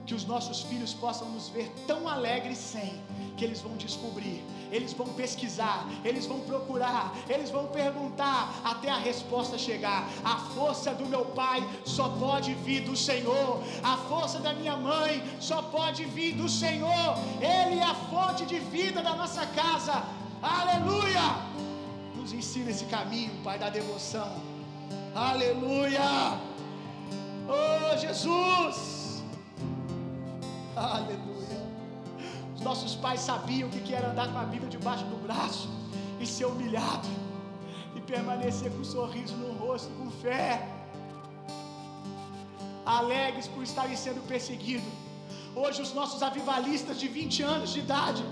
Que os nossos filhos possam nos ver tão alegres sem, que eles vão descobrir, eles vão pesquisar, eles vão procurar, eles vão perguntar até a resposta chegar. A força do meu pai só pode vir do Senhor, a força da minha mãe só pode vir do Senhor. Ele é a fonte de vida da nossa casa. Aleluia! Nos ensina esse caminho, Pai, da devoção. Aleluia! Oh, Jesus! Aleluia! Os nossos pais sabiam o que era andar com a Bíblia debaixo do braço e ser humilhado e permanecer com um sorriso no rosto, com fé, alegres por estarem sendo perseguidos. Hoje os nossos avivalistas de 20 anos de idade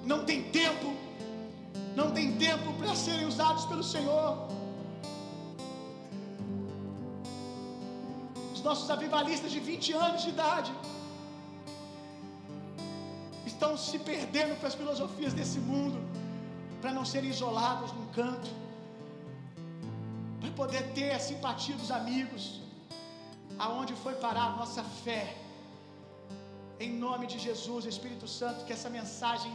não tem tempo para serem usados pelo Senhor. Os nossos avivalistas de 20 anos de idade estão se perdendo para as filosofias desse mundo, para não serem isolados num canto, para poder ter a simpatia dos amigos. Aonde foi parar a nossa fé? Em nome de Jesus, Espírito Santo, que essa mensagem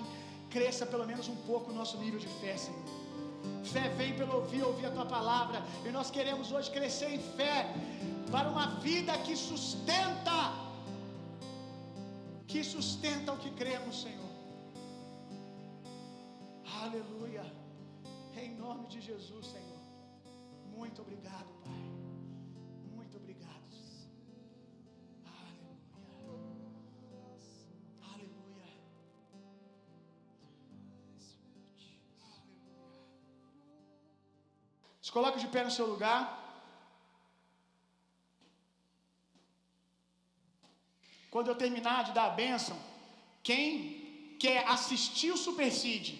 cresça pelo menos um pouco o nosso nível de fé, Senhor. Fé vem pelo ouvir a Tua palavra, e nós queremos hoje crescer em fé para uma vida que sustenta o que cremos, Senhor. Aleluia. Em nome de Jesus, Senhor. Muito obrigado, Pai. Muito obrigado. Aleluia. Aleluia. Se coloque de pé no seu lugar. Quando eu terminar de dar a bênção, quem quer assistir o Supersede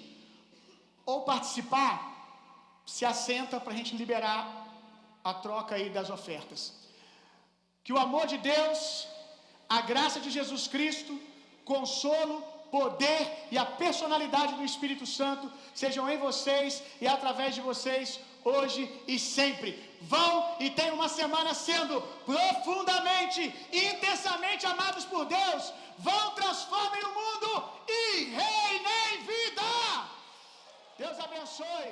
ou participar, se assenta para a gente liberar a troca aí das ofertas. Que o amor de Deus, a graça de Jesus Cristo, consolo, poder e a personalidade do Espírito Santo sejam em vocês e através de vocês, hoje e sempre. Vão e tenham uma semana sendo profundamente, intensamente amados por Deus. Vão, transformem o mundo e reinem vida. Deus abençoe.